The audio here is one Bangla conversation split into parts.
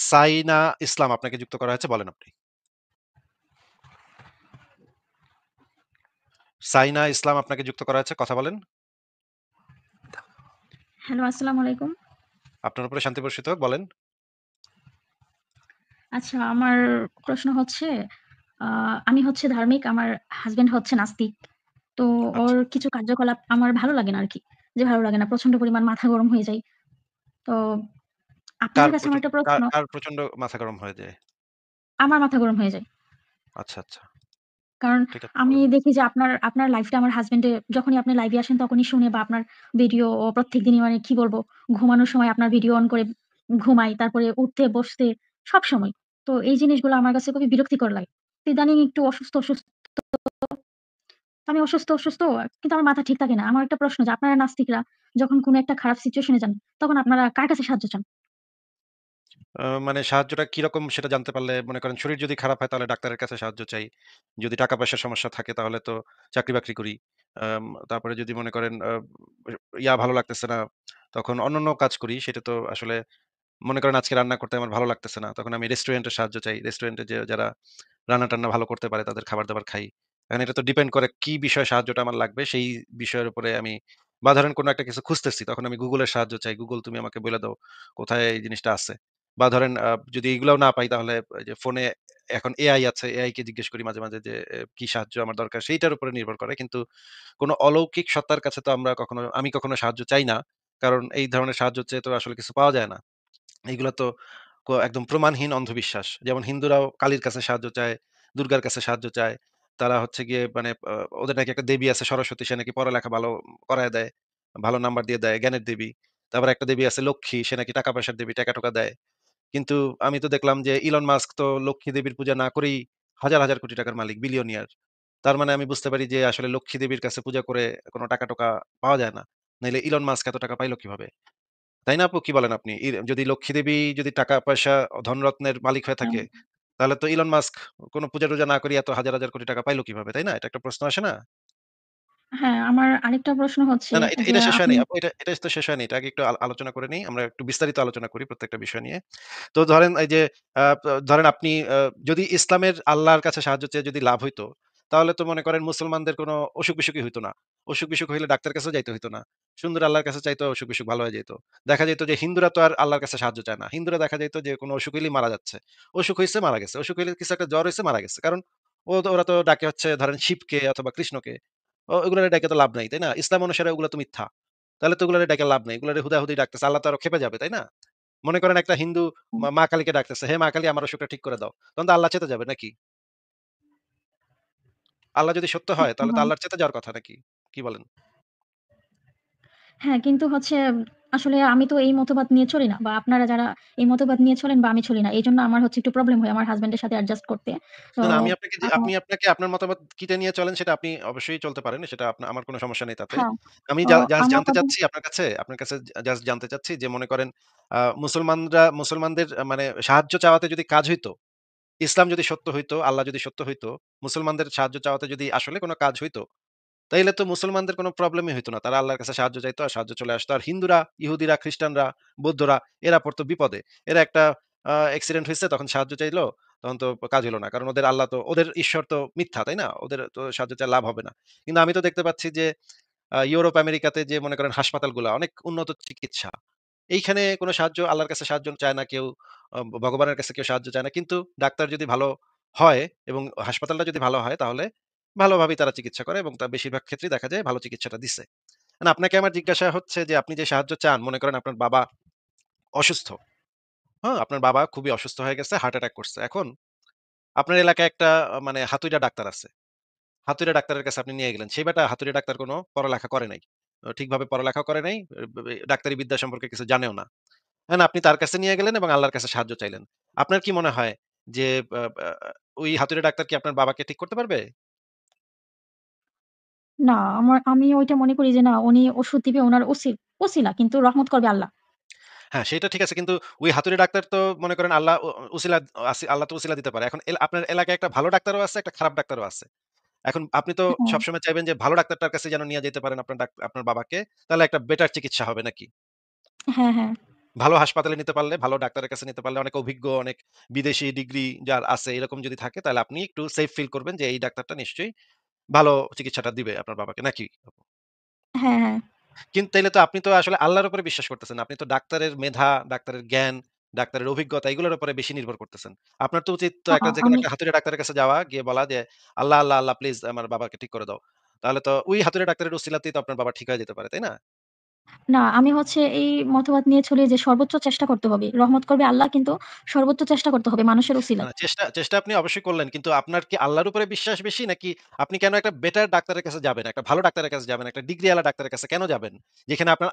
সাইনা ইসলাম আপনাকে যুক্ত করা হয়েছে, বলেন আপনি। সাইনা ইসলাম আপনাকে যুক্ত করা হয়েছে, কথা বলেন। হ্যালো, আসসালামু আলাইকুম। আপনার উপরে শান্তি বর্ষিত হোক, বলেন। আচ্ছা, আমার প্রশ্ন হচ্ছে, আ আমি হচ্ছে ধার্মিক, আমার হাসব্যান্ড হচ্ছে নাস্তিক। তো ওর আচ্ছা। কিছু কার্যকলাপ আমার ভালো লাগে না আরকি। যে ভালো লাগে না, প্রচন্ড পরিমাণ মাথা গরম হয়ে যায়। তো আপনার কাছে আমার একটা প্রশ্ন, কার প্রচন্ড মাথা গরম হয়ে যায়? আমার মাথা গরম হয়ে যায়। আচ্ছা, আচ্ছা। কারণ ঠিক আছে, আমি বলেন। দেখি যে আপনার লাইফটা আমার হাসব্যান্ডে যখনই আপনি লাইভে আসেন তখনই শুনে বা আপনার ভিডিও ও প্রত্যেকদিনই মানে কি বলবো, ঘুমানোর সময় আপনার ভিডিও অন করে ঘুমাই। তারপরে উঠতে বসতে সবসময়। তো এই জিনিসগুলো আমার কাছে খুবই বিরক্তিকর লাগে। তো ইদানিং একটু অসুস্থ আমি অসুস্থ কিন্তু আমার মাথা ঠিক থাকে না। আমার একটা প্রশ্ন যে আপনারা নাস্তিকরা যখন কোন একটা খারাপ সিচুয়েশন এ যান, তখন আপনারা কার কাছে সাহায্য চান? মানে সাহায্যটা কিরকম সেটা জানতে পারলে, মনে করেন শরীর যদি খারাপ হয় তাহলে ডাক্তারের কাছে সাহায্য চাই। যদি টাকা-পয়সার সমস্যা থাকে তাহলে তো চাকরি-বাকরি করি। তারপরে যদি মনে করেন ভালো লাগতেছে না, তখন অন্যান্য কাজ করি। সেটা তো আসলে মনে করেন আজকে রান্না করতে আমার ভালো লাগতেছে না। তখন আমি রেস্টুরেন্টের সাহায্য চাই। রেস্টুরেন্টে যে যারা রান্না-টান্না ভালো করতে পারে তাদের খাবার-দাবার খাই। এখন এটা তো ডিপেন্ড করে কি বিষয়ে সাহায্যটা আমার লাগবে সেই বিষয়ের উপরে আমি, বা ধরেন কোন একটা কিছু খুঁজতেছি তখন আমি Google এর সাহায্য চাই। Google তুমি আমাকে বইলা দাও কোথায় এই জিনিসটা আছে। বা ধরেন যদি এগুলাও না পাই তাহলে এই যে ফোনে এখন AI আছে, AI কে জিজ্ঞেস করি মাঝে মাঝে যে কি সাহায্য আমার দরকার সেইটার উপরে নির্ভর করে। কিন্তু কোন অলৌকিক সত্তার কাছে তো আমি কখনো সাহায্য চাই না। কারণ এই ধরনের সাহায্য চেয়ে তো আসলে কিছু পাওয়া যায় না। এইগুলা তো একদম প্রমাণহীন অন্ধবিশ্বাস। যেমন হিন্দুরাও কালীর কাছে সাহায্য চায়, দুর্গার কাছে সাহায্য চায়। তারা হচ্ছে গিয়ে মানে ওদের নাকি একটা দেবী আছে সরস্বতী, সে নাকি পড়ালেখা ভালো করায় দেয়। ভালো নাম্বার দিয়ে দেয়, জ্ঞানের দেবী। তারপর একটা দেবী আছে লক্ষ্মী, সে নাকি টাকা-পয়সার দেবী, টাকা-টোকা দেয়। কিন্তু আমি তো দেখলাম যে ইলন মাস্ক তো লক্ষ্মী দেবীর পূজা না করেই হাজার কোটি টাকার মালিক, বিলিয়নিয়ার। তার মানে আমি বুঝতে পারি যে আসলে লক্ষ্মী দেবীর কাছে পূজা করে কোন টাকা-টোকা পাওয়া যায় না। নাইলে ইলন মাস্ক এত টাকা পাইল কিভাবে? তাই না আপু? কি বলেন আপনি? যদি লক্ষ্মী দেবী যদি টাকা-পয়সা, ধনরত্নের মালিক হয়ে হ্যাঁ, থাকে, তাহলে তো ইলন মাস্ক কোন পূজা-টুজা না করিয়া এত হাজার কোটি টাকা পাইল কিভাবে? তাই না? এটা একটা প্রশ্ন আসে না? হ্যাঁ, আমার আরেকটা প্রশ্ন হচ্ছে না, না, এটা যে এটা শেষ আপনি হয়নি আপু। এটা তো শেষ হয়নি। এটা আগে একটু আলোচনা করে নেই। আমরা একটু বিস্তারিত আলোচনা করি প্রত্যেকটা বিষয় নিয়ে। তো ধরেন এই যে ধরেন আপনি যদি ইসলামের আল্লাহর কাছে সাহায্য চেয়ে যদি লাভ হইতো, তাহলে তো মনে করেন মুসলমানদের কোনো অসুখ-বিসুখই হইতো না। অসুখ-বিসুখ হইলে ডাক্তারের কাছেও যাইতে হইতো না। সুন্দর আল্লাহর কাছে চাইতো, অসুখ-বিসুখ ভালো হয়ে যেত। দেখা যেত যে হিন্দুরা তো আর আল্লাহর কাছে সাহায্য চায় না। হিন্দুরা দেখা যাইত যে কোনো অসুখ হইলেই মারা যাচ্ছে। অসুখ হইছে মারা গেছে। অসুখ হইলে কিছু একটা জ্বর হইছে মারা গেছে। কারণ ওরা তো ডাকে হচ্ছে ধরেন শিবকে অথবা কৃষ্ণকে। ওগুলারে ডাইকা তো লাভ নাই, তাই না? ইসলাম অনুসারে ওগুলা তো মিথ্যা। তাহলে তো ওগুলারে ডাইকা লাভ নাই। ওগুলারে হুদাহুদি ডাকতেছে। আল্লাহ তো আরো ক্ষেপে যাবে, তাই না? মনে করেন একটা হিন্দু মা কালীকে ডাকতেছে, "হে মা কালী আমার অসুখটা ঠিক করে দাও।" তখন তো আল্লাহ চেতে যাবে নাকি? আল্লাহ যদি সত্য হয় তাহলে তো হ্যাঁ, আল্লাহর চেতে যাওয়ার কথা নাকি? কি বলেন? হ্যাঁ, কিন্তু হচ্ছে আসলে আমি তো এই মতবাদ নিয়ে চলি না বা আপনারা যারা এই মতবাদ নিয়ে চলেন বা আমি চলি না। এজন্য আমার হচ্ছে একটু প্রবলেম হয় আমার হাসব্যান্ডের সাথে অ্যাডজাস্ট করতে। তো না, না, আ আপনি আপনাকে আপনার মতামত কিটা নিয়ে চলেন সেটা আপনি অবশ্যই চলতে পারেন। সেটা আমার কোন সমস্যা নেই তাতে। হ্যাঁ, আমি তো জাস্ট আমার জানতে কথা চাচ্ছি আপনার কাছে জাস্ট জানতে চাচ্ছি যে মনে করেন মুসলমানদের মানে সাহায্য চাওয়াতে যদি কাজ হইতো, ইসলাম যদি সত্য হইতো, আল্লাহ যদি সত্য হইতো, মুসলমানদের সাহায্য চাওয়াতে যদি আসলে কোন কাজ হইতো, তাইলে তো মুসলমানদের কোন প্রবলেমই হইতো না। তারা আল্লাহর কাছে সাহায্য চাইতো আর সাহায্য চলে আসতো। আর হিন্দুরা, ইহুদিরা, খ্রিস্টানরা, বৌদ্ধরা এরা পড়তো বিপদে। এরা একটা অ্যাক্সিডেন্ট হইছে তখন সাহায্য চাইলো, তখন তো কাজ হইল না। কারণ ওদের আল্লাহ তো ওদের ঈশ্বর তো মিথ্যা, তাই না? ওদের তো সাহায্য চাইলে লাভ হবে না। কিন্তু আমি তো দেখতে পাচ্ছি যে ইউরোপ, আমেরিকাতে যে মনে করেন হাসপাতালগুলা অনেক উন্নত চিকিৎসা। এইখানে কোন সাহায্য আল্লাহর কাছে সাহায্য চায় না কেউ, ভগবানের কাছে কেউ সাহায্য চায় না। কিন্তু ডাক্তার যদি ভালো হয় এবং হাসপাতালটা যদি ভালো হয় তাহলে ভালোভাবেই তারা চিকিৎসা করে এবং তার বেশিরভাগ ক্ষেত্রেই দেখা যায় ভালো চিকিৎসাটা দিছে। মানে আপনাকে আমার জিজ্ঞাসা হচ্ছে যে আপনি যে সাহায্য চান, মনে করেন আপনার বাবা অসুস্থ, হ্যাঁ? আপনার বাবা খুবই অসুস্থ হয়ে গেছে, হার্ট অ্যাটাক করছে। এখন আপনার এলাকায় একটা মানে হাতুড়ে ডাক্তার আছে। হাতুড়ে ডাক্তারের কাছে আপনি নিয়ে গেলেন। সেই বেটা হাতুড়ে ডাক্তার কোন পড়ালেখা করে নাই। ঠিকভাবে পড়ালেখা করে নাই। ডাক্তারি বিদ্যা সম্পর্কে কিছু জানেও না। এখন আপনি তার কাছে নিয়ে গেলেন এবং আল্লাহর কাছে সাহায্য চাইলেন। আপনার কি মনে হয় যে আ আ ওই হাতুড়ে ডাক্তার কি আপনার বাবাকে ঠিক করতে পারবে? না, আমি ওইটা মনে করি যে না উনি ওষুধ দিবে উনার ওসিলা কিন্তু রহমত করবে আল্লাহ। হ্যাঁ, সেটা ঠিক আছে। কিন্তু ওই হাতুড়ে ডাক্তার তো মনে করেন আল্লাহ উছিলা আল্লাহ তো উছিলা দিতে পারে। এখন আপনার এলাকায় একটা ভালো ডাক্তারও আছে, একটা খারাপ ডাক্তারও আছে। এখন আপনি তো হ্যাঁ, সবসময় চাইবেন যে ভালো ডাক্তারটার কাছে যেন নিয়ে যেতে পারেন আপনার আপনার বাবাকে। তাহলে একটা বেটার চিকিৎসা হবে নাকি? হ্যাঁ, হ্যাঁ। ভালো হাসপাতালে নিতে পারলে, ভালো ডাক্তারের কাছে নিতে পারলে, অনেক অভিজ্ঞ, অনেক বিদেশি ডিগ্রি যার আছে এরকম যদি থাকে তাহলে আপনি একটু সেফ ফিল করবেন যে এই ডাক্তারটা নিশ্চয়ই ভালো চিকিৎসাটা দিবে আপনার বাবাকে, নাকি? হ্যাঁ, হ্যাঁ। কিন্তু তাইলে তো আপনি তো আসলে আল্লাহর উপরে বিশ্বাস করতেছেন না। আপনি তো ডাক্তারের মেধা, ডাক্তারের জ্ঞান, ডাক্তারের অভিজ্ঞতা এগুলোর উপরে বেশি নির্ভর করতেছেন। আপনার তো উচিত তো একটা যেকোনো আমি একটা হাতুড়ে ডাক্তারের কাছে যাওয়া, গিয়ে বলা যে, "আল্লাহ, আল্লাহ, আল্লাহ প্লিজ আমার বাবাকে ঠিক করে দাও।" তাহলে তো ওই হাতুড়ে ডাক্তারের উসিলাতেই তো আপনার বাবা ঠিক হয়ে যেতে পারে, তাই না? না, আমি হচ্ছে এই মতবাদ নিয়ে চলি যে সর্বোচ্চ চেষ্টা করতে হবে। রহমত করবে আল্লাহ কিন্তু সর্বোচ্চ চেষ্টা করতে হবে মানুষের না, উছিলায়। না, চেষ্টা চেষ্টা আপনি অবশ্যই করলেন। কিন্তু আপনার কি আল্লাহর উপরে বিশ্বাস বেশি? নাকি আপনি কেন একটা বেটার ডাক্তারের কাছে যাবেন? একটা ভালো ডাক্তারের কাছে যাবেন, একটা ডিগ্রিওয়ালা ডাক্তারের কাছে কেন যাবেন? যেখানে আপনার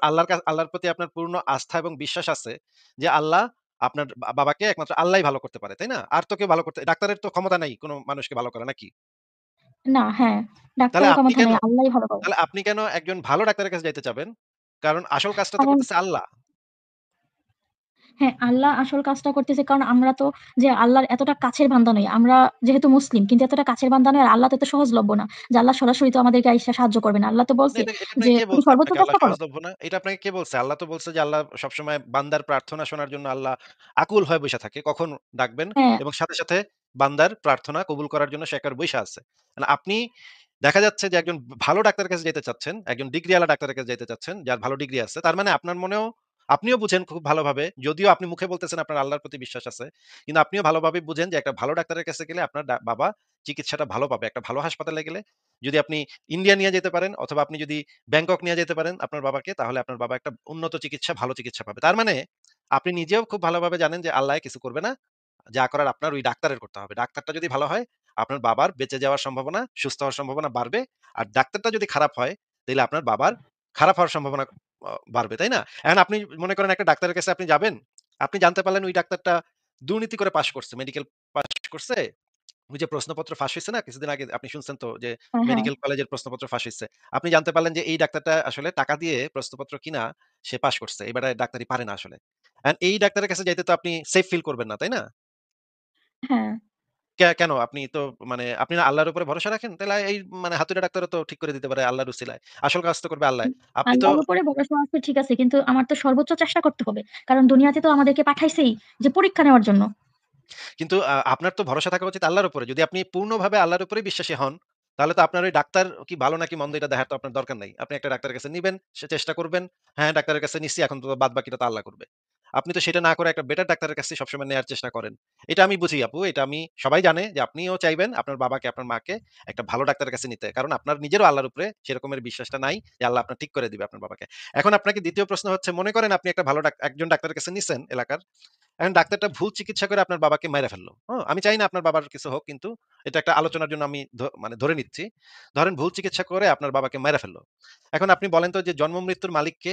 আল্লাহর প্রতি আপনার পূর্ণ আস্থা এবং বিশ্বাস আছে যে আল্লাহ আপনার বাবাকে একমাত্র আল্লাহই ভালো করতে পারে, তাই না? আর তো কেউ ভালো করতে ডাক্তারের তো ক্ষমতা নাই কোন মানুষকে ভালো করা, নাকি? না, হ্যাঁ, তাহলে ডাক্তারের আপনি ক্ষমতা কেন নেই, আল্লাহই ভালো করে। তাহলে আপনি কেন একজন ভালো ডাক্তারের কাছে যাইতে চাবেন? কারণ আসল কাজটা তো কারণ করতেছে আল্লাহ। হ্যাঁ, আল্লাহ আসল কাজটা করতেছে কারণ আমরা তো যে আল্লাহর এতটা কাছের বান্দা নই। আমরা যেহেতু মুসলিম কিন্তু এতটা কাছের বান্দা নই আর আল্লাহ তো এত সহজলভ্য না। যে আল্লাহ সরাসরি তো আমাদেরকে আইসা সাহায্য করবে না। আল্লাহ তো না, বলছে এটা যে, আপনাকে কে "তুমি বলছে সর্বোচ্চ আপনাকে আল্লাহ চেষ্টা করো।" সহজলভ্য না? এটা আপনাকে কে বলছে? আল্লাহ তো বলছে যে আল্লাহ সবসময় বান্দার প্রার্থনা শোনার জন্য আল্লাহ আকুল হয়ে বইসা থাকে। কখন ডাকবেন হ্যাঁ, এবং সাথে, সাথে বান্দার প্রার্থনা কবুল করার জন্য সে একেবারে বইসা আছে। মানে আপনি দেখা যাচ্ছে যে একজন ভালো ডাক্তারের কাছে যেতে চাচ্ছেন, একজন ডিগ্রিওয়ালা ডাক্তারের কাছে যেতে চাচ্ছেন, যার ভালো ডিগ্রি আছে। তার মানে আপনার মনেও আপনিও বুঝেন খুব ভালোভাবে, যদিও আপনি মুখে বলতেছেন আপনার আল্লাহর প্রতি বিশ্বাস আছে। কিন্তু আপনিও ভালোভাবে বুঝেন যে একটা ভালো ডাক্তারের কাছে গেলে আপনার বাবা চিকিৎসাটা ভালো পাবে। একটা ভালো হাসপাতালে গেলে যদি আপনি ইন্ডিয়া নিয়ে যেতে পারেন অথবা আপনি যদি ব্যাংকক নিয়ে যেতে পারেন আপনার বাবাকে, তাহলে আপনার বাবা একটা উন্নত চিকিৎসা, ভালো চিকিৎসা পাবে। তার মানে আপনি নিজেও খুব ভালোভাবে জানেন যে আল্লাহ কিছু করবে না। যা করার আপনার ওই ডাক্তারের করতে হবে। ডাক্তারটা যদি ভালো হয়, আপনার বাবার বেঁচে যাওয়ার সম্ভাবনা, সুস্থ হওয়ার সম্ভাবনা বাড়বে। আর ডাক্তারটা যদি খারাপ হয়, তাইলে আপনার বাবার খারাপ হওয়ার সম্ভাবনা বাড়বে, তাই না? এখন আপনি মনে করেন একটা ডাক্তারের কাছে আপনি যাবেন। আপনি জানতে পারলেন ওই ডাক্তারটা দুর্নীতি করে পাস করছে, মেডিকেল পাস করছে। ওই যে প্রশ্নপত্র ফাঁস হইছে না? কিছুদিন আগে আপনি শুনছেন তো যে হ্যাঁ, হ্যাঁ, মেডিকেল কলেজের প্রশ্নপত্র ফাঁস হইছে। আপনি জানতে পারলেন যে এই ডাক্তারটা আসলে টাকা দিয়ে প্রশ্নপত্র কিনা সে পাস করছে। এই বেটায় ডাক্তারি পারে না আসলে। এই ডাক্তারের কাছে যাইতে তো আপনি সেফ ফিল করবেন না, তাই না? হ্যাঁ। কেন? আপনি তো মানে আপনি না আল্লাহর উপরে ভরসা রাখেন? তাইলে এই মানে হাতুড়ে ডাক্তারও তো ঠিক করে দিতে পারে আল্লাহর উছিলায়। আসল কাজ তো করবে আল্লাহ। আপনি তো আল্লাহর উপরে ভরসা আছে ঠিক আছে। কিন্তু আমার তো সর্বোচ্চ চেষ্টা করতে হবে। কারণ দুনিয়াতে তো আমাদেরকে পাঠাইছেই যে পরীক্ষা নেওয়ার জন্য। কিন্তু আপনার তো ভরসা থাকা উচিত আল্লাহর উপরে। যদি আপনি পূর্ণভাবে আল্লাহর উপরেই বিশ্বাসী হন, তাহলে তো আপনার ওই ডাক্তার কি ভালো নাকি মন্দ এটা দেখার তো আপনার দরকার নাই। আপনি একটা ডাক্তারের কাছে নিবেন, সে চেষ্টা করবেন। হ্যাঁ, ডাক্তারের কাছে নিচ্ছি এখন তো বাদবাকিটা তো আল্লাহ করবে। আপনি তো সেটা না করে একটা বেটার ডাক্তারের কাছেই সবসময় নেয়ার চেষ্টা করেন। এটা আমি বুঝি আপু। এটা আমি সবাই জানে যে আপনিও চাইবেন আপনার বাবাকে, আপনার মাকে একটা ভালো ডাক্তারের কাছে নিতে। কারণ আপনার নিজেরও আল্লাহর উপরে সেরকমের বিশ্বাসটা নাই যে আল্লাহ আপনার ঠিক করে দিবে আপনার বাবাকে। এখন আপনাকে ২য় প্রশ্ন হচ্ছে মনে করেন আপনি একটা ভালো একজন ডাক্তারের কাছে নিছেন এলাকার। এখন ডাক্তারটা ভুল চিকিৎসা করে আপনার বাবাকে মাইরা ফেলল। আমি চাই না আপনার বাবার কিছু হোক, কিন্তু এটা একটা আলোচনার জন্য আমি মানে ধরে নিচ্ছি। ধরেন ভুল চিকিৎসা করে আপনার বাবাকে মাইরা ফেলল। এখন আপনি বলেন তো যে জন্ম মৃত্যুর মালিক কে?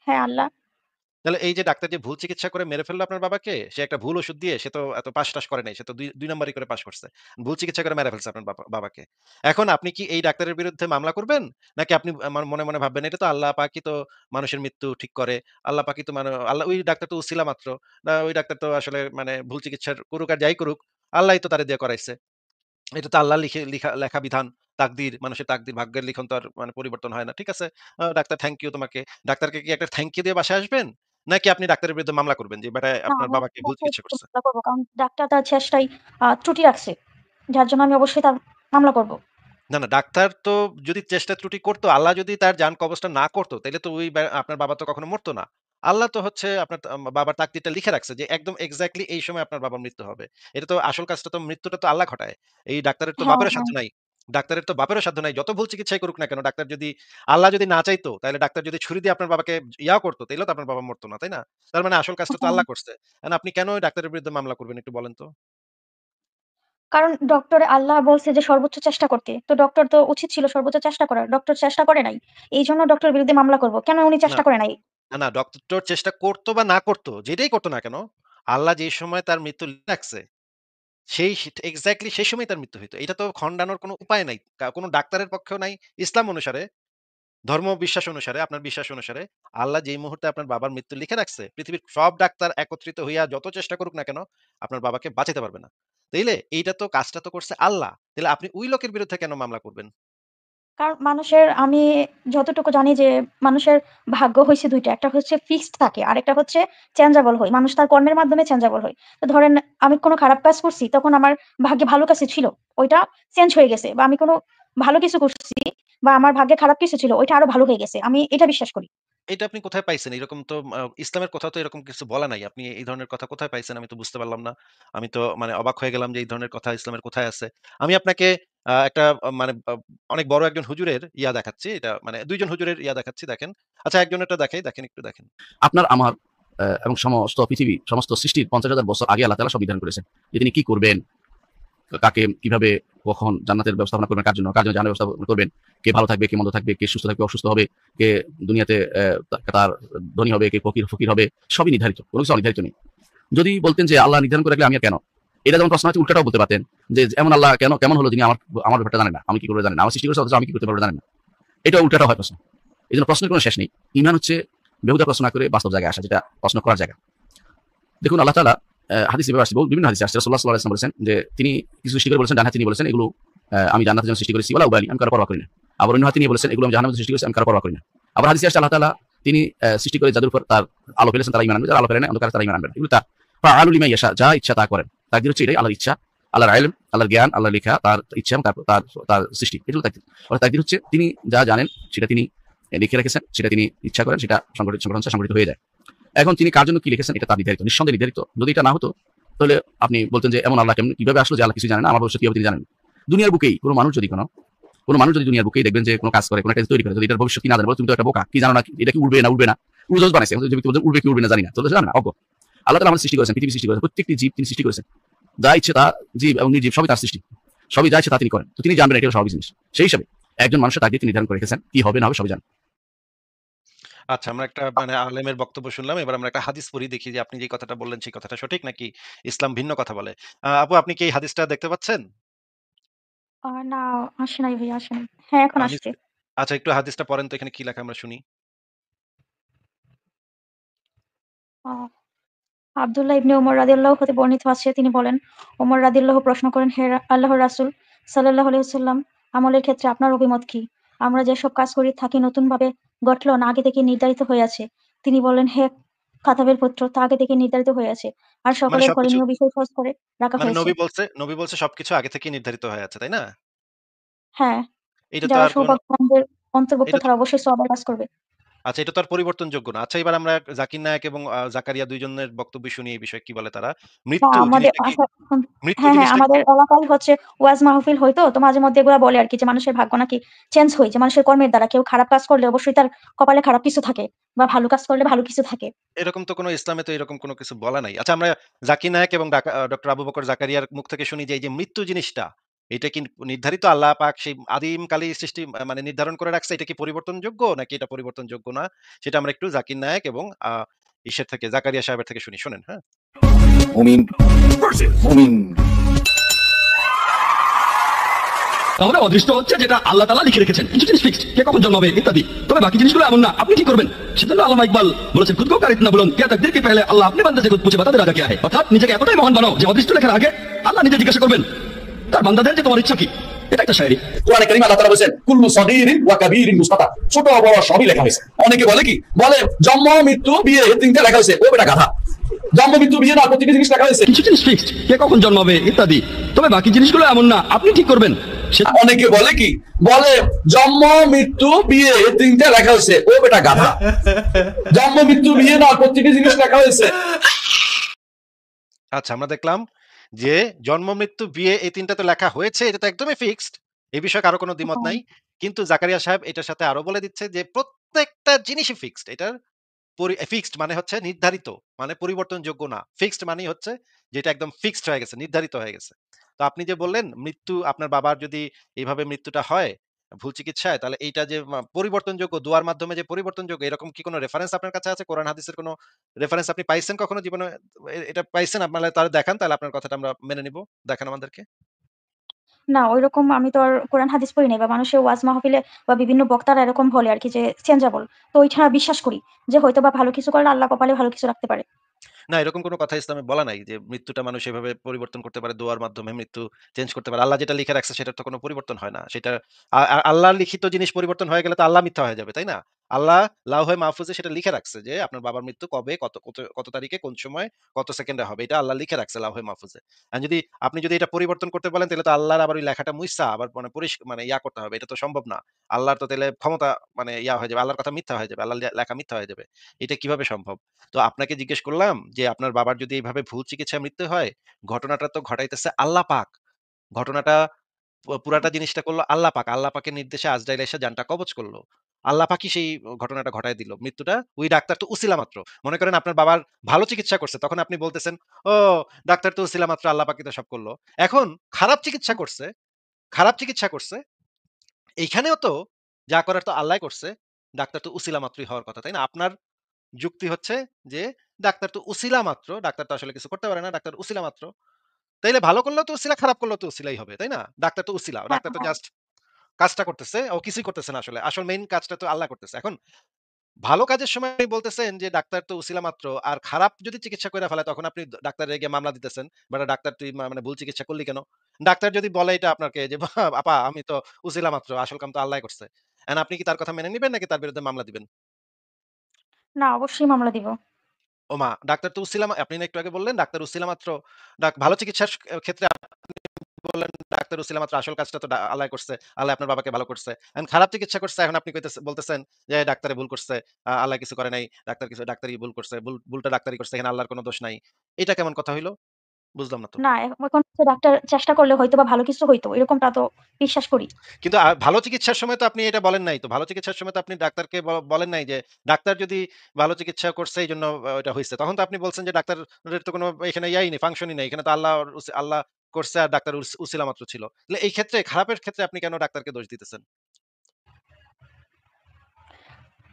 হ্যাঁ, আল্লাহ। তাহলে এই যে ডাক্তার যে ভুল চিকিৎসা করে মেরে ফেললো আপনার বাবাকে, সে একটা ভুল ওষুধ দিয়ে সে তো এত পাস-টাস করে নাই। সে তো ২ নাম্বারি করে পাস করছে। ভুল চিকিৎসা করে মেরে ফেলছে আপনার বাবাকে। এখন আপনি কি এই ডাক্তারের বিরুদ্ধে মামলা করবেন? নাকি আপনি মনে, মনে ভাববেন এটা তো আল্লাহ পাকই তো মানুষের মৃত্যু ঠিক করে। আল্লাহ পাকই তো আল্লাহ ওই ডাক্তার তো উছিলা মাত্র। ওই ডাক্তার তো আসলে মানে ভুল চিকিৎসার করুক আর যাই করুক, আল্লাহই তো তারে দিয়ে করাইছে। এটা তো আল্লাহর লেখা বিধান, তাকদির, মানুষের তাকদির, ভাগ্যের লিখন তো আর মানে পরিবর্তন হয় না। ঠিক আছে? ডাক্তার থ্যাংক ইউ তোমাকে। ডাক্তারকে কি একটা থ্যাংক ইউ দিয়ে বাসায় আসবেন? নাকি আপনি ডাক্তারের বিরুদ্ধে মামলা করবেন যে বেটা না, আপনার আমি বাবাকে অবশ্যই ভুল ডাক্তারের চিকিৎসা বিরুদ্ধে করছে? মামলা করব। কারণ ডাক্তার তার চেষ্টায় ত্রুটি রাখছে। যার জন্য আমি অবশ্যই তার মামলা করব। না, না, ডাক্তার তো যদি চেষ্টা ত্রুটি করত, আল্লাহ যদি তার জান কবজটা না করত, তাইলে তো ওই আপনার বাবা তো কখনো মরত না। আল্লাহ তো হচ্ছে আপনার বাবার তাকদিরটা লিখে রাখছে যে একদম এক্সাক্টলি এই সময় আপনার বাবার মৃত্যু হবে। এটা তো আসল কাজটা তো মৃত্যুটা তো আল্লাহ ঘটায়। এই ডাক্তারের তো হ্যাঁ, বাপেরও হ্যাঁ। সাধ্য নাই। ডাক্তারের তো বাপেরও সাধ্য নাই। যত ভুল চিকিৎসাই করুক না কেন, ডাক্তার যদি আল্লাহ যদি না চাইতো, তাইলে ডাক্তার যদি ছুরি দিয়ে আপনার বাবাকে করত, তাইলেও তো আপনার বাবা মরত না, তাই না? তার মানে আসল কাজটা তো হ্যাঁ। আল্লাহ করছে। এখন আপনি কেন ওই ডাক্তারের বিরুদ্ধে মামলা করবেন একটু বলেন তো? কারণ আল্লাহ বলছে যে সর্বোচ্চ চেষ্টা করতে। তো ডক্টর তো উচিত ছিল সর্বোচ্চ চেষ্টা করার। ডক্টর চেষ্টা করে নাই। এইজন্য ডক্টরের বিরুদ্ধে মামলা করব। কেন উনি না। চেষ্টা করে নাই? না, না, ডক্টর চেষ্টা করত বা না করত, যেটাই করত না কেন, আল্লাহ যে সময় তার মৃত্যু লিখে রাখছে, সেই এক্সাক্টলি সেই সময় তার মৃত্যু হইতো। এটা তো খন্ডানোর কোনো উপায় নাই। কোনো ডাক্তারের পক্ষেও নাই। ইসলাম অনুসারে, ধর্ম বিশ্বাস অনুসারে, আপনার বিশ্বাস অনুসারে আল্লাহ যেই মুহূর্তে আপনার বাবার মৃত্যু লিখে রাখছে, পৃথিবীর সব ডাক্তার একত্রিত হইয়া যত চেষ্টা করুক না কেন, আপনার বাবাকে বাঁচাতে পারবে না। তাইলে এইটা তো কাজটা তো করছে আল্লাহ। তাইলে আপনি ওই লোকের বিরুদ্ধে কেন মামলা করবেন? কারণ মানুষের আমি যতটুকু জানি যে মানুষের ভাগ্য হইছে ২ টা। একটা হচ্ছে ফিক্সড থাকে, আরেকটা হচ্ছে চেঞ্জেবল হয়। মানুষ তার কর্মের মাধ্যমে চেঞ্জেবল হয়। তো ধরেন আমি কোনো খারাপ কাজ করছি, তখন আমার ভাগ্যে ভালো কাজই ছিল। ওইটা চেঞ্জ হয়ে গেছে। বা আমি কোনো ভালো কিছু করছি বা আমার ভাগ্যে খারাপ কিছু ছিল, ওইটা আরো ভালো হয়ে গেছে। আমি এটা বিশ্বাস করি। এটা আপনি কোথায় পাইছেন? এরকম তো ইসলামের কোথাও তো এরকম কিছু বলা নাই। আপনি এই ধরনের কথা কোথায় পাইছেন? আমি তো বুঝতে পারলাম না। আমি তো মানে অবাক হয়ে গেলাম যে এই ধরনের কথা ইসলামের কোথায় আছে? আমি আপনাকে একটা মানে অনেক বড় একজন হুজুরের ইয়া দেখাচ্ছি। এটা মানে ২ জন হুজুরের ইয়া দেখাচ্ছি দেখেন। আচ্ছা একজনেরটা দেখাই, দেখেন একটু দেখেন। আপনার আমার এবং সমস্ত পৃথিবী, সমস্ত সৃষ্টির ৫০,০০০ বছর আগে আল্লাহ তাআলা সব বিধান করেছেন। যে তিনি কি করবেন, কাকে কিভাবে কখন জান্নাতের ব্যবস্থাপনা করবেন, কার জন্য জাহান্নামের ব্যবস্থাপনা করবেন, কে ভালো থাকবে, কে মন্দ থাকবে, কে সুস্থ থাকবে, অসুস্থ হবে, কে দুনিয়াতে তার ধনী হবে, কে ফকির হবে, সবই নির্ধারিত। কোনো কিছু অনির্ধারিত নেই। যদি বলতেন যে আল্লাহ নির্ধারণ করে রাখলে আমি আর কেন? এটা যেমন প্রশ্ন আছে, উল্টাটাও বলতে পারতেন যে এমন আল্লাহ কেমন হলো যিনি আমার ব্যাপারটা জানেন না, আমি কি করবো জানেন না, আমার সৃষ্টি করেছে অথচ আমি কি করতে পারবো জানেন না। এটা উল্টাটা হয় প্রশ্ন। এই জন্য প্রশ্নের কোনো শেষ নেই। ঈমান হচ্ছে বেহুদা প্রশ্ন না করে বাস্তব জায়গায় আসা, যেটা প্রশ্ন করার জায়গা। দেখুন আল্লাহ তাআলা হাদিসে আসছে, বিভিন্ন হাদিসে আসছে, রাসূলুল্লাহ সাল্লাল্লাহু আলাইহি ওয়াসাল্লাম বলেছেন যে তিনি কিছু সৃষ্টি করে বলেছেন, ডান হাতে নিয়ে বলেছেন এগুলো আমি জান্নাতের জন্য সৃষ্টি করেছি, ওয়ালা উবালি, আমি কারো পরোয়া করি না। আবার অন্য হাতে নিয়ে বলেছেন এগুলো আমি জাহান্নামের জন্য সৃষ্টি করেছি, আমি কারো পরোয়া করি না। আবার হাদিসে আসছে আল্লাহ তাআলা তিনি সৃষ্টি করে যাদের উপর তার আলো ফেলেছেন তারা ঈমান আনবে, যারা আলো ফেলে না অন্ধকারে তারা ঈমান আনবে না। এগুলো তার ফাআলু লিমা ইয়াশা, যা ইচ্ছা তা করেন। তাকদীর হচ্ছে এটাই, আল্লাহর ইচ্ছা, আল্লাহর ইলম, আল্লাহর জ্ঞান, আল্লাহর লেখা, তার ইচ্ছা এবং তার তার সৃষ্টি। এগুলো তাকদীর। অর্থাৎ তাকদীর হচ্ছে তিনি যা জানেন সেটা তিনি লিখে রেখেছেন, সেটা তিনি ইচ্ছা করেন, সেটা সংঘটিত হয়ে যায়। এখন তিনি কার জন্য কি লিখেছেন এটা তার নির্ধারিত, নিঃসন্দেহে নির্ধারিত। যদি এটা না হতো তাহলে আপনি বলতেন যে এমন আল্লাহ কেমন, কিভাবে আসলো যে আল্লাহ কিছু জানেন না, আমার ভবিষ্যৎ কিভাবে তিনি জানেন। দুনিয়ার বুকেই কোনো মানুষ যদি দুনিয়ার বুকেই দেখবেন যে কোনো কাজ করে, কোনো একটা তৈরি করে, যদি এটার ভবিষ্যৎ কি না জানে, বলে তুমি তো একটা বোকা, কি জানো না, এটা কি উড়বে না উড়বে না, উড়োজাহাজ বানাইছে, উড়বে কি উড়বে না জানি না, তো জানে না, অজ্ঞ। আল্লাহ তাআলা আমাদের সৃষ্টি করেছেন, পৃথিবী সৃষ্টি করেছেন, প্রত্যেকটি জীব তিনি সৃষ্টি করেছেন, যা ইচ্ছে তা, জীব এবং নির্জীব সবই তার সৃষ্টি, সবই যা ইচ্ছে তা তিনি করেন, তো তিনি জানবেন এটা স্বাভাবিক জিনিস। সেই হিসাবে একজন মানুষের তাকদীর তিনি নির্ধারণ করে রেখেছেন, কি হবে না হবে সবই জানেন। আচ্ছা আমরা একটা মানে আলেমের বক্তব্য শুনলাম। এবার আমরা একটা হাদিস পড়ি দেখি যে আপনি যে কথাটা বললেন সেই কথাটা সঠিক নাকি ইসলাম ভিন্ন কথা বলে। আপু আপনি কি এই হাদিসটা দেখতে পাচ্ছেন? না, আসে নাই ভাইয়া, আসে নাই। হ্যাঁ, এখন আমি আসছে। আচ্ছা একটু হাদিসটা পড়েন তো এখানে কি লেখা আমরা শুনি। আ আব্দুল্লাহ ইবনে ওমর রাদিয়াল্লাহু হতে বর্ণিত আছে, তিনি বলেন, ওমর রাদিয়াল্লাহু প্রশ্ন করেন, হে আল্লাহর রাসূল সাল্লাল্লাহু আলাইহি ওয়াসাল্লাম, আমলের ক্ষেত্রে আপনার অভিমত কি? আমরা যেসব কাজ করি থাকি নতুনভাবে গঠল না আগে থেকে নির্ধারিত হয়ে আছে। তিনি বললেন, হে খাতাবের পুত্র, তা আগে থেকে নির্ধারিত হয়ে আছে। আর মানে সকলের সবকিছু করণীয় বিষয় সহজ করে রাখা মানে হয়েছে। নবী বলছে সবকিছু আগে থেকেই নির্ধারিত হয়ে আছে, তাই না? হ্যাঁ, এটা তো যারা আর কোন সৌভাগ্যবানদের অন্তর্ভুক্ত এটা তো তারা অবশ্যই সওয়াবের কাজ করবে। আচ্ছা এটা তো আর পরিবর্তনযোগ্য না। আচ্ছা এবার আমরা জাকির নায়েক এবং জাকারিয়া ২ জনের বক্তব্য শুনি এই বিষয়ে কি বলে তারা। না, মৃত্যু আমাদের জিনিসটা কি মৃত্যু হ্যাঁ, হ্যাঁ, জিনিসটা আমাদের এলাকায় হচ্ছে ওয়াজ মাহফিল হয়তো, তো মাঝে মধ্যে এগুলা বলে আরকি যে মানুষের ভাগ্য নাকি চেঞ্জ হয়। যে মানুষের কর্মের দ্বারা কেউ খারাপ কাজ করলে অবশ্যই তার কপালে খারাপ কিছু থাকে বা ভালো কাজ করলে ভালো কিছু থাকে। এরকম তো কোনো ইসলামে তো এরকম কোনো কিছু বলা নাই। আচ্ছা আমরা জাকির নায়েক এবং ডক্টর আবু বকর জাকারিয়ার মুখ থেকে শুনি যে এই যে মৃত্যু জিনিসটা, এটা কি নির্ধারিত আল্লাহ পাক সেই আদিমকালেই সৃষ্টি মানে নির্ধারণ করে রাখছে, এটা কি পরিবর্তনযোগ্য নাকি এটা পরিবর্তনযোগ্য না? সেটা আমরা একটু জাকির নায়েক এবং ইসের থেকে জাকারিয়া সাহেবের থেকে শুনি। শোনেন, হ্যাঁ? মুমিন ভার্সেস মুমিন। তাহলে অদৃষ্ট হচ্ছে যেটা আল্লাহ তাআলা লিখে রেখেছেন, কিছু জিনিস ফিক্সড, কে কখন জন্মাবে ইত্যাদি। তবে বাকি জিনিসগুলো এমন না, আপনি কি করবেন। সেজন্য আল্লামা ইকবাল বলেছেন, খুদ কো কার ইতনা বুলন্দ কিয়া তাকদীর কে পেহলে আল্লাহ আপনি বান্দা সে কুছ পুছে বাতা দে রাজা কিয়া হ্যায়। অর্থাৎ নিজেকে এতটাই মহান বানাও যে অদৃষ্ট লেখার আগে আল্লাহ নিজে জিজ্ঞাসা করবেন তার বান্দাদের যে তোমার ইচ্ছা কি। এটা একটা শায়রি। কোরআনে কারীমে আল্লাহ তাআলা বলেছেন, কুল্লু সগীরিন ওয়া কাবীরিন মুস্তাতা, ছোট বড় সবই লেখা হয়েছে। অনেকে বলে কি, বলে জন্ম মৃত্যু বিয়ে তিনটে লেখা হয়েছে, ও বেটা গাধা। জন্ম মৃত্যু বিয়ে না, প্রতিটি জিনিস লেখা হয়েছে। কিছু জিনিস ফিক্সড, কে কখন জন্মাবে ইত্যাদি। তবে বাকি জিনিসগুলো এমন না, আপনি ঠিক করবেন। অনেকে বলে কি, বলে জন্ম মৃত্যু বিয়ে তিনটে লেখা হয়েছে, ও বেটা গাধা। জন্ম মৃত্যু বিয়ে না, প্রতিটি জিনিস লেখা হয়েছে। আচ্ছা আমরা দেখলাম যে জন্ম, মৃত্যু, বিয়ে এই ৩ টা তো লেখা হয়েছে। এটা তো একদমই ফিক্সড। এই বিষয়ে কারো কোনো দ্বিমত হ্যাঁ, নাই। কিন্তু জাকারিয়া সাহেব এটার সাথে আরো বলে দিচ্ছে যে প্রত্যেকটা জিনিসই ফিক্সড। এটার ফিক্সড মানে হচ্ছে নির্ধারিত, মানে পরিবর্তনযোগ্য না। ফিক্সড মানেই হচ্ছে যেটা একদম ফিক্সড হয়ে গেছে, নির্ধারিত হয়ে গেছে। তো আপনি যে বললেন মৃত্যু আপনার বাবার যদি এভাবে মৃত্যুটা হয় ভুল চিকিৎসায়, তাহলে এইটা যে পরিবর্তনযোগ্য দোয়ার মাধ্যমে যে পরিবর্তনযোগ্য, এরকম কি কোনো রেফারেন্স আপনার কাছে আছে? কোরআন হাদিসের কোনো রেফারেন্স আপনি পাইছেন কখনো জীবনে? এটা পাইছেন আপনারা তাহলে দেখান, তাহলে আপনার কথাটা আমরা মেনে নিব। দেখান আমাদেরকে। না ঐরকম আমি তো আর কোরআন হাদিস পড়ি নাই বা মানুষের ওয়াজ মাহফিলে বা বিভিন্ন বক্তারা এরকম বলে আরকি যে চেঞ্জেবল। তো ওইটা বিশ্বাস করি যে হয়তোবা ভালো কিছু করলে আল্লাহ কপালে ভালো কিছু রাখতে পারে। না, এরকম কোনো কথা ইসলামে বলা নাই যে মৃত্যুটা মানুষ এভাবে পরিবর্তন করতে পারে, দোয়ার মাধ্যমে মৃত্যু চেঞ্জ করতে পারে। আল্লাহ যেটা লিখে রাখছে সেটার তো কোনো পরিবর্তন হয় না। সেটা আল্লাহর লিখিত জিনিস পরিবর্তন হয়ে গেলে তো আল্লাহ মিথ্যা হয়ে যাবে, তাই না? আল্লাহ লাওহে মাহফুজে সেটা লিখে রাখছে যে আপনার বাবার মৃত্যু কবে, কত তারিখে, কোন সময়, কত সেকেন্ডে হবে। এটা আল্লাহ লিখে রাখছে লাওহে মাহফুজে। আর আপনি যদি এটা পরিবর্তন করতে বলেন তাহলে তো আল্লাহর আবার ওই লেখাটা মুইসা আবার মানে মানে ইয়া করতে হবে। এটা তো সম্ভব না। আল্লাহর তো তাইলে ক্ষমতা মানে ইয়া হয়ে যাবে। আল্লাহর কথা মিথ্যা হয়ে যাবে। আল্লাহর লেখা মিথ্যা হয়ে যাবে। এটা কিভাবে সম্ভব? তো আপনাকে জিজ্ঞেস করলাম যে আপনার বাবার যদি এইভাবে ভুল চিকিৎসায় মৃত্যু হয়, ঘটনাটা তো ঘটাইতেছে আল্লাহ পাক। ঘটনাটা পুরাটা জিনিসটা করলো আল্লাহ পাক। আল্লাহ পাকের নির্দেশে আজরাইল এসে জানটা কবজ করলো। আল্লাহ পাকই সেই ঘটনাটা ঘটায় দিল। মৃত্যুটা ওই ডাক্তার তো উছিলা মাত্র। মনে করেন আপনার বাবার ভালো চিকিৎসা করছে। তখন আপনি বলতেছেন, "ও ডাক্তার তো উছিলা মাত্র, আল্লাহ পাকই তো সব করলো।" এখন খারাপ চিকিৎসা করছে, খারাপ চিকিৎসা করছে। এইখানেও তো যা করার তো আল্লাহই করছে। ডাক্তার তো উছিলা মাত্রই হওয়ার কথা, তাই না? আপনার যুক্তি হচ্ছে যে ডাক্তার তো উছিলা মাত্র, ডাক্তার তো আসলে কিছু করতে পারে না, ডাক্তার উছিলা মাত্র। তাইলে ভালো করলেও তো উছিলা, খারাপ করলেও তো উছিলাই হবে, তাই না? ডাক্তার তো উছিলা। হ্যাঁ, ডাক্তার তো হ্যাঁ। জাস্ট কাজটা করতেছে, ও কিছুই করতেছে না আসলে। আসল মেইন কাজটা তো আল্লাহ করতেছে। এখন ভালো কাজের সময় আপনি বলতেছেন যে ডাক্তার তো উছিলা মাত্র, আর খারাপ যদি চিকিৎসা কইরা ফেলায় তখন আপনি ডাক্তারের গিয়ে মামলা দিতেছেন। বেটা ডাক্তার তুই মানে ভুল চিকিৎসা করলি কেন? ডাক্তার যদি বলে এটা আপনাকে যে আপা আমি তো উছিলা মাত্র, আসল কাম তো আল্লাহই করছে। এখন আপনি কি তার কথা মেনে নিবেন নাকি তার বিরুদ্ধে মামলা দিবেন? না, অবশ্যই মামলা দিব। ওমা! ডাক্তার তো উছিলা আপনি না একটু আগে বললেন ডাক্তার উছিলা মাত্র। ভালো চিকিৎসার ক্ষেত্রে বললেন ডাক্তার উছিলা মাত্র, আসল কাজটা তো আল্লাহ করছে। আল্লাহ আপনার বাবাকে ভালো করছে। এখন খারাপ চিকিৎসা করছে, এখন আপনি বলতেছেন যে ডাক্তারে ভুল করছে। আল্লাহ কিছু করে নাই। ডাক্তারই ভুল করছে। ভুলটা ডাক্তারই করছে। এখানে আল্লাহর কোন দোষ নাই। এটা কেমন কথা হইল? বুঝলাম না তো। না, এখন হচ্ছে ডাক্তার চেষ্টা করলে হয়তোবা ভালো কিছু হইতো। এরকমটা তো বিশ্বাস করি। কিন্তু ভালো চিকিৎসার সময় তো আপনি এটা বলেন নাই তো। ভালো চিকিৎসার সময় তো আপনি ডাক্তারকে বলেন নাই যে ডাক্তার যদি ভালো চিকিৎসা করছে এইজন্য এটা হইছে। তখন তো আপনি বলছেন যে ডাক্তারের তো কোন এখানে ইয়াই নেই, ফাংশনই নাই। এখানে তো আল্লাহ করছে আর ডাক্তার উছিলা মাত্র ছিল। তাহলে এই ক্ষেত্রে খারাপের ক্ষেত্রে আপনি কেন ডাক্তারকে দোষ দিতেছেন?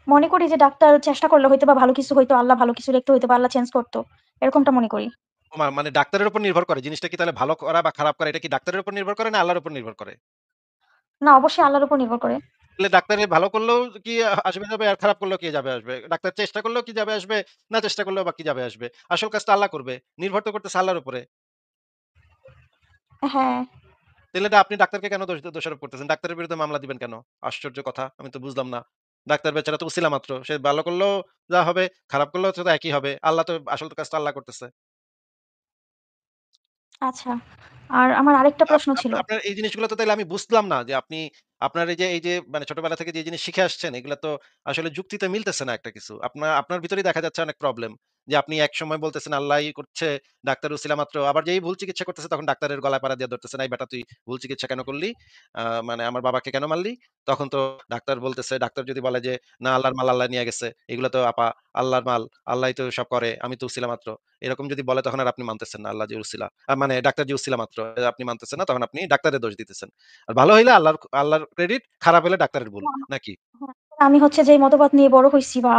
মনে করি যে ডাক্তার চেষ্টা করলে হয়তোবা ভালো কিছু হইতো, আল্লাহ ভালো কিছু লিখতো, হয়তোবা আল্লাহ চেঞ্জ করত। এরকমটা মনে করি। মানে ডাক্তারের উপর নির্ভর করে। জিনিসটা কি তাহলে ভালো করা বা খারাপ করা এটা কি ডাক্তারের উপর নির্ভর করে না আল্লাহর উপর নির্ভর করে? না, অবশ্যই আল্লাহর উপর নির্ভর করে। তাহলে ডাক্তারে ভালো করলেও কি আসবে যাবে আর খারাপ করলেও কি যাবে আসবে? ডাক্তার চেষ্টা করলেও কি যাবে আসবে, না চেষ্টা করলেও বা কি যাবে আসবে? আসল কাজটা আল্লাহ করবে। নির্ভর তো করতেছে আল্লাহর উপরে। হ্যাঁ। তাহলে আপনি ডাক্তারকে কেন দোষারোপ করতেছেন? ডাক্তারের বিরুদ্ধে মামলা দিবেন কেন? আশ্চর্য কথা। আমি তো বুঝলাম না। ডাক্তার বেচারা তো উছিলা মাত্র। সে ভালো করলেও যা হবে, খারাপ করলেও তো একই হবে। আল্লাহ তো আসল কাজটা আল্লাহ করতেছে। আচ্ছা। আর আমার আরেকটা প্রশ্ন ছিল। আপনার এই জিনিসগুলো তো তাইলে আমি বুঝলাম না যে আপনি আপনার এই যে মানে ছোটবেলা থেকে যে জিনিস শিখে আসছেন এগুলা তো আসলে যুক্তিতে মিলতেছে না একটা কিছু। আপনার ভিতরেই দেখা যাচ্ছে অনেক প্রবলেম। যে আপনি একসময় বলতেছেন আল্লাহই করছে, ডাক্তার উছিলা মাত্র। আবার যেই ভুল চিকিৎসা করতেছে তখন ডাক্তারের গলায় পাড়া দিয়ে ধরতেছেন, "এই বেটা তুই ভুল চিকিৎসা কেন করলি? মানে আমার বাবাকে কেন মারলি?" তখন তো ডাক্তার বলতেছে, ডাক্তার যদি বলে যে, "না আল্লাহর মাল আল্লাহ নিয়ে গেছে। এগুলো তো আপা আল্লাহর মাল। আল্লাহই তো সব করে। আমি তো উছিলা মাত্র।" এরকম যদি বলে তখন আর আপনি মানতেছেন না আল্লাহ যে উছিলা। মানে ডাক্তার যে উছিলা মাত্র আপনি মানতেছেন না, তখন আপনি ডাক্তারের দোষ দিতেছেন। আর ভালো হইলে আল্লাহর ক্রেডিট, খারাপ হইলে ডাক্তারের ভুল। না, নাকি? হ্যাঁ, আমি হচ্ছে যেই মতবাদ নিয়ে বড় হইছি বা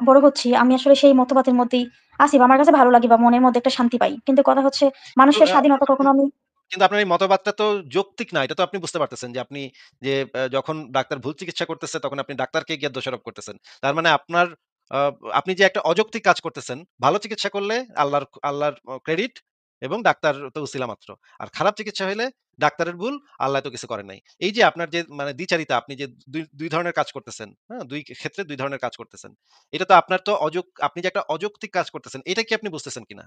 বড় হচ্ছি, আমি আসলে সেই মতবাদের মধ্যেই আছি বা আমার কাছে ভালো লাগে বা মনের মধ্যে একটা শান্তি পাই। কিন্তু কথা হচ্ছে কিন্তু মানুষের স্বাধীনতা কখনো আমি কিন্তু আপনার এই মতবাদটা তো যৌক্তিক না। এটা তো আপনি বুঝতে পারতেছেন যে আপনি যে যখন ডাক্তার ভুল চিকিৎসা করতেছে তখন আপনি ডাক্তারকে গিয়ে দোষারোপ করতেছেন। তার মানে আ আপনি যে একটা অযৌক্তিক কাজ করতেছেন, ভালো চিকিৎসা করলে আল্লাহর ক্রেডিট এবং ডাক্তার তো উছিলা মাত্র। আর খারাপ চিকিৎসা হইলে ডাক্তারের ভুল, আল্লাহ তো কিছু করে নাই। এই যে আপনার যে মানে দ্বিচারিতা, আপনি যে ২ ধরনের কাজ করতেছেন, হ্যাঁ? ২ ক্ষেত্রে ২ ধরনের কাজ করতেছেন। এটা তো আপনার তো আপনি যে একটা অযৌক্তিক কাজ করতেছেন, এটা কি আপনি বুঝতেছেন কিনা?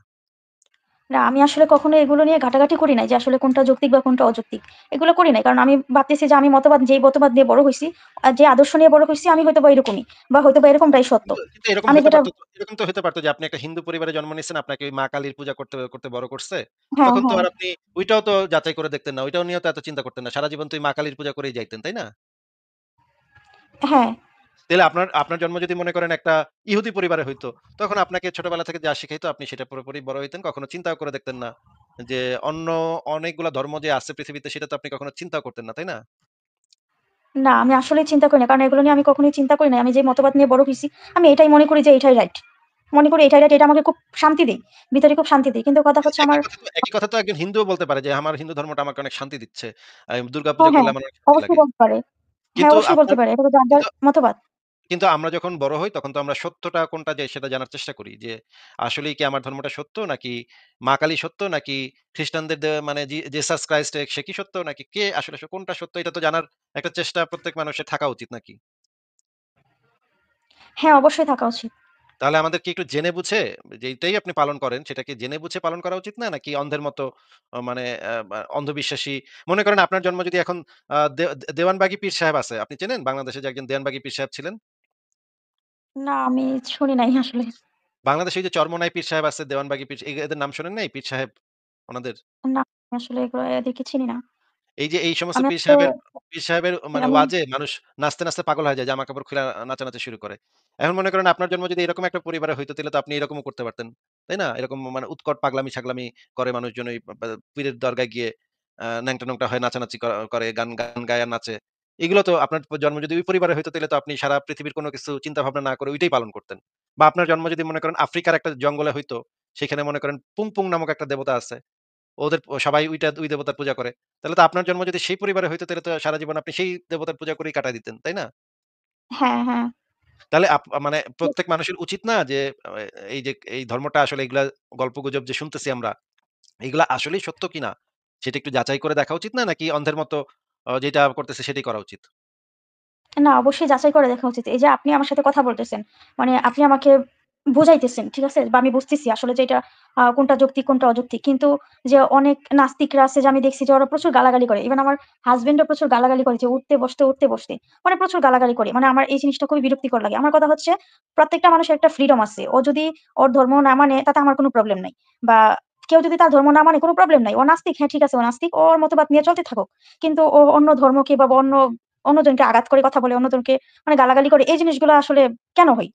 না, আমি আসলে কখনো এগুলো নিয়ে ঘাটাঘাটি করি নাই যে আসলে কোনটা যৌক্তিক বা কোনটা অযৌক্তিক। এগুলো করি নাই। কারণ আমি ভাবতেছি যে আমি যেই মতবাদ নিয়ে বড় হইছি, যে আদর্শ নিয়ে বড় হইছি আমি হয়তোবা এরকমই বা হয়তোবা এরকমটাই সত্য। কিন্তু এরকম আমি হইতে যেটা পারত তো, এরকম তো হইতে পারত যে আপনি একটা হিন্দু পরিবারে জন্ম নিয়েছেন, আপনাকে ওই মা কালীর পূজা করতে বড় করছে। হ্যাঁ, তখন তো হ্যাঁ, আর আপনি ওইটাও তো যাচাই করে দেখতেন না। ওইটাও নিয়েও তো এত চিন্তা করতেন না। সারা জীবন তো ওই মা কালীর পূজা করেই যাইতেন, তাই না? হ্যাঁ। তাইলে আপনার জন্ম যদি মনে করেন একটা ইহুদি পরিবারে হইতো, তখন আপনাকে ছোটবেলা থেকে যা শিখাইতো আপনি সেটা পুরোপুরি বড় হইতেন। কখনো চিন্তাও করে দেখতেন না। যে অন্য অনেকগুলা ধর্ম যে আছে পৃথিবীতে সেটা তো আপনি কখনো চিন্তাও করতেন না, তাই না? না, আমি আসলেই চিন্তা করি না। কারণ এগুলো নিয়ে আমি কখনোই চিন্তা করি নাই। আমি যে মতবাদ নিয়ে বড় হইছি, আমি এটাই মনে করি যে এটাই রাইট। মনে করি এটাই রাইট। এটা আমাকে খুব শান্তি দেয়। ভিতরে খুব শান্তি দেয়। কিন্তু কথা কিন্তু হচ্ছে আমার একই কথা তো একজন হিন্দুও বলতে পারে যে আমার হিন্দু ধর্মটা আমাকে অনেক শান্তি দিচ্ছে। দুর্গা হ্যাঁ, পূজা হ্যাঁ, করলে আমার অনেক শান্তি অবশ্যই লাগে। বলতে পারে। হ্যাঁ, কিন্তু অবশ্যই বলতে আপনার পারে। এটা তো যার, যার কিন্তু মতবাদ। কিন্তু আমরা যখন বড় হই তখন তো আমরা সত্যটা কোনটা যে সেটা জানার চেষ্টা করি যে আসলেই কি আমার ধর্মটা সত্য নাকি মা কালী সত্য নাকি খ্রিস্টানদের মানে জেসাস ক্রাইস্ট সে কি সত্য নাকি কে আসলে কোনটা সত্য এটা তো জানার একটা চেষ্টা প্রত্যেক মানুষের থাকা উচিত নাকি? হ্যাঁ, অবশ্যই থাকা উচিত। তাহলে আমাদের কি একটু জেনে বুঝে যেইটাই আপনি পালন করেন সেটাকে জেনে বুঝে পালন করা উচিত না? নাকি অন্ধের মতো মানে অন্ধবিশ্বাসী মনে করেন আপনার জন্ম যদি এখন দেওয়ানবাগী পীর সাহেব আছে। আপনি চেনেন? বাংলাদেশে যে একজন দেওয়ানবাগী পীর সাহেব ছিলেন? না, আমি শুনি নাই আসলে। বাংলাদেশে ওই যে চরমোনাই পীর সাহেব আছে, দেওয়ানবাগী পীর এদের নাম শোনেন নাই? পীর সাহেব ওনাদের? না, আমি আসলে এদেরকে চিনি না। এই যে এই সমস্ত আমি আসলে পীর সাহেবের মানে তেমন ওয়াজে মানুষ নাচতে, নাচতে পাগল হয়ে যায়। জামা-কাপড় খুইলা নাচানাচি শুরু করে। এখন মনে করেন আপনার জন্ম যদি এরকম একটা পরিবারে হইতো তাহলে তো আপনি এরকমও করতে পারতেন। তাই না? এরকম মানে উৎকট পাগলামি-ছাগলামি করে মানুষজন ওই পীরের দরগায় গিয়ে ন্যাংটা-ন্যাংটা হয়ে নাচানাচি করে, গান গান গায় আর নাচে। এগুলো তো আপনার জন্ম যদি ওই পরিবারে হইতো তাহলে তো আপনি সারা পৃথিবীর কোনো কিছু চিন্তা ভাবনা না করে ওইটাই পালন করতেন। বা আপনার জন্ম যদি মনে করেন আফ্রিকার একটা জঙ্গলে হইতো, সেখানে মনে করেন পুং নামক একটা দেবতা আছে। সবাই ওই দেবতার পূজা করে। তাহলে তো আপনার জন্ম যদি সেই পরিবারে হইতো তাহলে তো সারা জীবন আপনি সেই দেবতার পূজা করেই কাটায় দিতেন। তাই না? হ্যাঁ, হ্যাঁ। তাহলে মানে প্রত্যেক মানুষের উচিত না যে এই যে এই ধর্মটা আসলে এগুলা গল্পগুজব যে শুনতেছি আমরা, এগুলা আসলেই সত্য কিনা সেটা একটু যাচাই করে দেখা উচিত না? নাকি অন্ধের মতো যেটা করতেছে সেটাই করা উচিত? না, অবশ্যই যাচাই করে দেখা উচিত। এই যে আপনি আমার সাথে কথা বলতেছেন, মানে আপনি আমাকে বুঝাইতেছেন, ঠিক আছে? বা আমি বুঝতেছি আসলে যে এটা কোনটা যৌক্তিক, কোনটা অযৌক্তিক। কিন্তু যে অনেক নাস্তিকরা আছে যে আমি দেখছি যে ওরা প্রচুর গালাগালি করে। ইভেন আমার হাসব্যান্ডও প্রচুর গালাগালি করে যে উঠতে বসতে মানে প্রচুর গালাগালি করে। মানে আমার এই জিনিসটা খুবই বিরক্তিকর লাগে। আমার কথা হচ্ছে প্রত্যেকটা মানুষের একটা ফ্রিডম আছে। ও যদি ওর ধর্ম না মানে তাতে আমার কোনো প্রবলেম নাই। বা কেউ যদি তার ধর্ম না মানে কোনো প্রবলেম নাই। ও নাস্তিক, হ্যাঁ ঠিক আছে ও নাস্তিক। ওর মতবাদ নিয়ে চলতে থাকুক। কিন্তু ও অন্য ধর্মকে বা অন্যজনকে আঘাত করে কথা বলে, অন্যজনকে মানে গালাগালি করে এই জিনিসগুলো আসলে কেন হয়?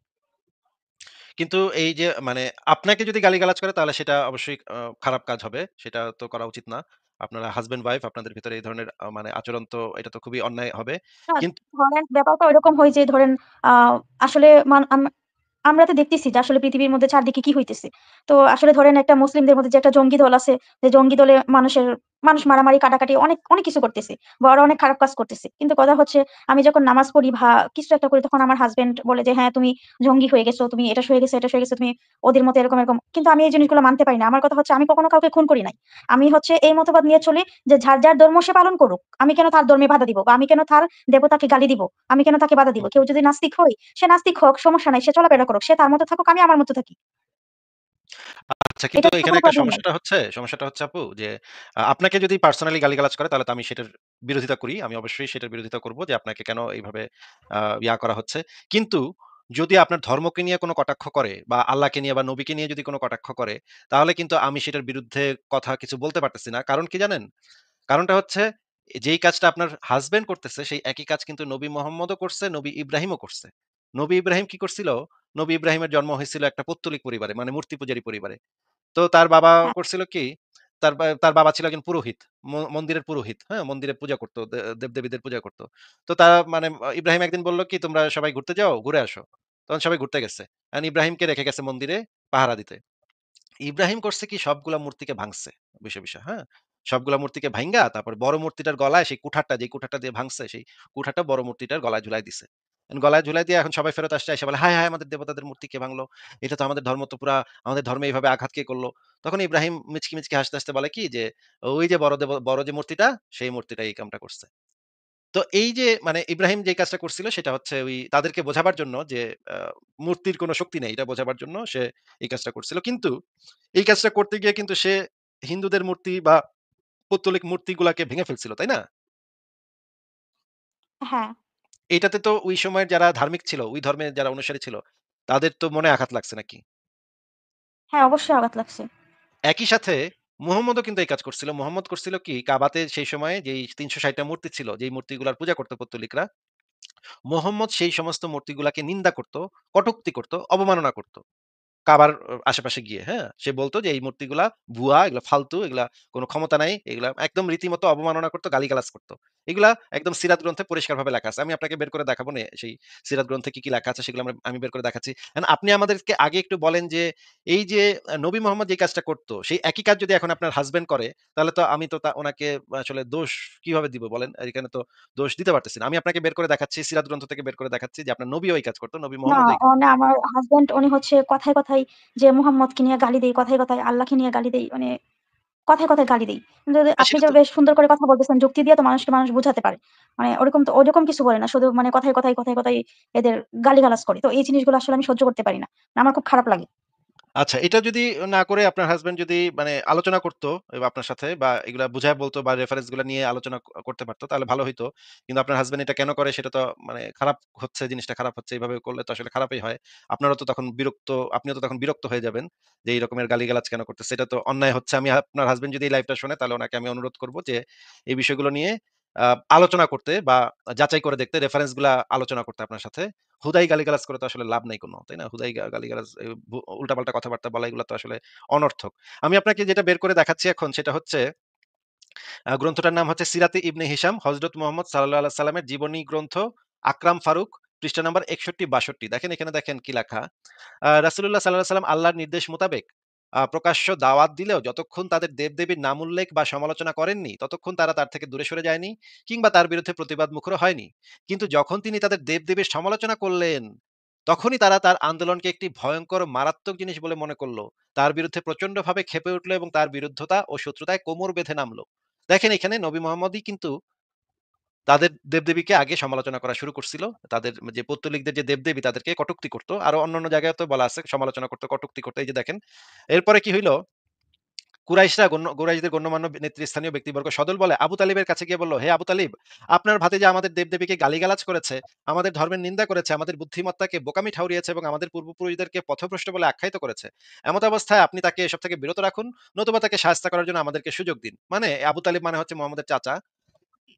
কিন্তু এই যে মানে আপনাকে যদি গালিগালাজ করে তাহলে সেটা অবশ্যই খারাপ কাজ হবে। সেটা তো করা উচিত না। আপনারা হাসব্যান্ড ওয়াইফ আপনাদের ভিতরে এই ধরনের মানে আচরণ তো এটা তো খুবই অন্যায় হবে। না, কিন্তু ধরেন ব্যাপারটা ঐরকম হয় যে ধরেন আ আসলে আমরা তো দেখতেছি যে আসলে পৃথিবীর মধ্যে চারদিকে কি হইতেছে। তো আসলে ধরেন একটা মুসলিমদের মধ্যে যে একটা জঙ্গি দল আছে, যে জঙ্গি দলে মানুষ মারামারি, কাটাকাটি অনেক কিছু করতেছে। বা ওরা অনেক খারাপ কাজ করতেছে। কিন্তু কথা হচ্ছে আমি যখন নামাজ পড়ি বা কিছু একটা করি তখন আমার হাসব্যান্ড বলে যে, "হ্যাঁ, তুমি জঙ্গি হয়ে গেছো, তুমি এটা হয়ে গেছো, এটা হয়ে গেছো, তুমি ওদের মতো এরকম।" কিন্তু আমি এই জিনিসগুলো মানতে পারি না। আমার কথা হচ্ছে আমি কখনো কাউকে খুন করি নাই। আমি হচ্ছে এই মতবাদ নিয়ে চলি যে যার ধর্ম সে পালন করুক। আমি কেন তার ধর্মে বাধা দিব? বা আমি কেন তার দেবতাকে গালি দিব? আমি কেন তাকে বাধা দিব? কেউ যদি নাস্তিক হয়, সে নাস্তিক হোক, সমস্যা নাই। সে চলাফেরা করুক। সে তার মতো থাকুক, আমি আমার মতো থাকি। আচ্ছা, কিন্তু এটাতে তো এখানে কোনো একটা প্রবলেম নাই। সমস্যাটা হচ্ছে আপু যে আপনাকে যদি পার্সোনালি গালিগালাজ করে তাহলে তো আমি সেটার বিরোধিতা করি। আমি অবশ্যই সেটার বিরোধিতা করব যে আপনাকে কেন এইভাবে করা হচ্ছে। কিন্তু যদি আপনার ধর্মকে নিয়ে কোনো কটাক্ষ করে বা আল্লাহকে নিয়ে বা নবীকে নিয়ে যদি কোনো কটাক্ষ করে, তাহলে কিন্তু আমি সেটার বিরুদ্ধে কথা কিছু বলতে পারতেছি না। কারণ কি জানেন? কারণটা হচ্ছে যেই কাজটা আপনার হাসব্যান্ড করতেছে সেই একই কাজ কিন্তু নবী মোহাম্মদও করছে, নবী ইব্রাহিমও করছে। নবী ইব্রাহিম কি করছিল? নবী ইব্রাহিমের জন্ম হয়েছিল একটা পৌত্তলিক পরিবারে, মানে মূর্তি পূজারী পরিবারে। তো তার বাবা হ্যাঁ, করছিল কি? তার বাবা ছিল একজন পুরোহিত। মন্দিরের পুরোহিত, হ্যাঁ? মন্দিরে পূজা করত। দেবদেবীদের পূজা করত। তো তারা মানে ইব্রাহিম একদিন বলল কি, "তোমরা সবাই ঘুরতে যাও, ঘুরে আসো।" তখন সবাই ঘুরতে গেছে। ইব্রাহিমকে রেখে গেছে মন্দিরে পাহারা দিতে। ইব্রাহিম করছে কি সবগুলা মূর্তিকে ভাঙছে বিষয়, হ্যাঁ? সবগুলা মূর্তিকে ভাইঙ্গা তারপর বড় মূর্তিটার গলায় সেই কুঠারটা যেই কুঠারটা দিয়ে ভাঙছে সেই কুঠারটা বড় মূর্তিটার গলায় ঝুলায় দিছে। গলায় ঝুলাই দিয়ে এখন সবাই ফেরত আসছে এসে বলে, "হায়, হায়! আমাদের দেবতাদের মূর্তি কে ভাঙলো? এটা তো আমাদের ধর্ম তো পুরা আমাদের ধর্মে এইভাবে আঘাত কে করলো?" তখন ইব্রাহিম মিচকি হাসতে বলে কি যে, "ওই যে বড় যে মূর্তিটা সেই মূর্তিটা এই কামটা করছে।" তো এই যে মানে ইব্রাহিম যে কাজটা করছিল সেটা হচ্ছে ওই তাদেরকে বোঝাবার জন্য যে আ মূর্তির কোন শক্তি নেই এটা বোঝাবার জন্য সে এই কাজটা করছিল। কিন্তু এই কাজটা করতে গিয়ে কিন্তু সে হিন্দুদের মূর্তি বা পৌত্তলিক মূর্তিগুলাকে ভেঙে ফেলছিল, তাই না? হ্যাঁ, এটাতে তো ওই সময়ের যারা ধার্মিক ছিল, ওই ধর্মের যারা অনুসারী ছিল, তাদের তো মনে আঘাত লাগছে নাকি? হ্যাঁ, অবশ্যই আঘাত লাগছে। একই সাথে মুহাম্মদও কিন্তু এই কাজ করছিল। মুহাম্মদ করছিল কি কাবাতে সেই সময়ে যেই ৩৬০ টা মূর্তি ছিল, যেই মূর্তিগুলার পূজা করত পৌত্তলিকরা, মুহাম্মদ সেই সমস্ত মূর্তিগুলাকে নিন্দা করত, কটূক্তি করত, অবমাননা করত। কাবার আশেপাশে গিয়ে, হ্যাঁ? সে বলত যে, "এই মূর্তিগুলা ভুয়া, এগুলা ফালতু, এগুলা কোন ক্ষমতা নাই।" এগুলা একদম রীতিমতো অবমাননা করত, গালিগালাজ করত। এগুলা একদম সিরাত গ্রন্থে পরিষ্কারভাবে লেখা আছে। আমি আপনাকে বের করে দেখাবো নে সেই সিরাত গ্রন্থে কি, কি লেখা আছে সেগুলো আমি বের করে দেখাচ্ছি। আপনি আমাদেরকে আগে একটু বলেন যে, এই যে নবী মোহাম্মদ যে কাজটা করত, সেই একই কাজ যদি এখন আপনার হাসব্যান্ড করে, তাহলে তো আমি তো উনাকে আসলে দোষ কিভাবে দিব বলেন? এখানে তো দোষ দিতে পারতেছি না। আমি আপনাকে বের করে দেখাচ্ছি, সিরাত গ্রন্থ থেকে বের করে দেখাচ্ছি যে, আপনার নবীও এই কাজ করত, নবী না, মোহাম্মদও এই কাজ না আমার হাসব্যান্ড উনি হচ্ছে কথায়, কথায় যে মুহাম্মদকে নিয়ে গালি দেই, কথায়, কথায় আল্লাহকে নিয়ে গালি দেই। মানে কথায়, কথায় গালি দেই। কিন্তু আপনি সেটা যে তো বেশ সুন্দর করে কথা বলতেছেন, যুক্তি দিয়ে তো মানুষকে মানুষ বুঝাতে পারে। মানে ওরকম কিছু করে না। শুধু মানে কথায়, কথায়, কথায়, কথায় এদের গালিগালাজ করে। তো এই জিনিসগুলো আসলে আমি সহ্য করতে পারি না। আমার খুব খারাপ লাগে। আচ্ছা, এটা যদি না করে আপনার হাসব্যান্ড যদি মানে আলোচনা করত আপনার সাথে বা এগুলা বুঝায় বলতো বা রেফারেন্স গুলা নিয়ে আলোচনা করতে পারত তাহলে ভালো হইতো। কিন্তু আপনার হাসব্যান্ড এটা কেন করে সেটা তো মানে খারাপ হচ্ছে, জিনিসটা খারাপ হচ্ছে। এভাবে করলে তো আসলে খারাপই হয়। আপনারও তো তখন আপনিও তো তখন বিরক্ত হয়ে যাবেন যে এই রকমের গালিগালাজ কেন করতেছে। এটা তো অন্যায় হচ্ছে। আপনার হাসব্যান্ড যদি এই লাইভটা শোনে তাহলে উনাকে আমি অনুরোধ করব যে এই বিষয়গুলো নিয়ে আ আলোচনা করতে বা যাচাই করে দেখতে, রেফারেন্স গুলা আলোচনা করতে আপনার সাথে। হুদাই গালিগালাজ করে তো আসলে লাভ নাই কোন, তাই না? হুদাই গালিগালাজ উল্টাপাল্টা কথাবার্তা বলা এগুলো তো আসলে অনর্থক। আমি আপনাকে যেটা বের করে দেখাচ্ছি এখন সেটা হচ্ছে গ্রন্থটার নাম হচ্ছে সিরাতে ইবনে হিশাম, হযরত মুহাম্মদ সাল্লাল্লাহু আলাইহি সাল্লামের জীবনী গ্রন্থ, আকরাম ফারুক, পৃষ্ঠা নাম্বার ৬১-৬২। দেখেন এখানে দেখেন কি লেখা। রাসূলুল্লাহ সাল্লাল্লাহু আলাইহি সাল্লাম আল্লাহর নির্দেশ মোতাবেক প্রকাশ্য দাওয়াত দিলেও যতক্ষণ তাদের দেব-দেবীর নাম উল্লেখ বা সমালোচনা করেননি, ততক্ষণ তারা তার থেকে দূরে সরে যায়নি কিংবা তার বিরুদ্ধে প্রতিবাদ মুখর হয়নি। কিন্তু যখন তিনি তাদের দেব-দেবীর সমালোচনা করলেন, তখনই তারা তার আন্দোলনকে একটি ভয়ংকর মারাত্মক জিনিস বলে মনে করল। তার বিরুদ্ধে প্রচন্ডভাবে ক্ষেপে উঠল এবং তার বিরুদ্ধতা ও শত্রুতায় কোমর বেঁধে নামল। দেখেন এখানে নবী মোহাম্মদই কিন্তু তাদের দেবদেবীকে আগে সমালোচনা করা শুরু করছিল। তাদের যে পৌত্তলিকদের যে দেবদেবী তাদেরকে কটূক্তি করত। আরো অন্যান্য জায়গায় তো বলা আছে সমালোচনা করত, কটূক্তি করত। এই যে দেখেন। এরপরে কি হইল? কুরাইশদের গণ্যমান্য নেতৃস্থানীয় ব্যক্তিবর্গ সদল বলে আবু তালিবের কাছে গিয়ে বলল, "হে আবু তালিব, আপনার ভাতিজা আমাদের দেবদেবীকে গালিগালাজ করেছে, আমাদের ধর্মের নিন্দা করেছে, আমাদের বুদ্ধিমত্তাকে বোকামি ঠাউরিয়েছে এবং আমাদের পূর্বপুরুষদেরকে পথভ্রষ্ট বলে আখ্যায়িত করেছে। এমত অবস্থায় আপনি তাকে এসব থেকে বিরত রাখুন, নতুবা তাকে শায়েস্তা করার জন্য আমাদেরকে সুযোগ দিন।" মানে আবু তালিব মানে হচ্ছে মুহাম্মদের চাচা।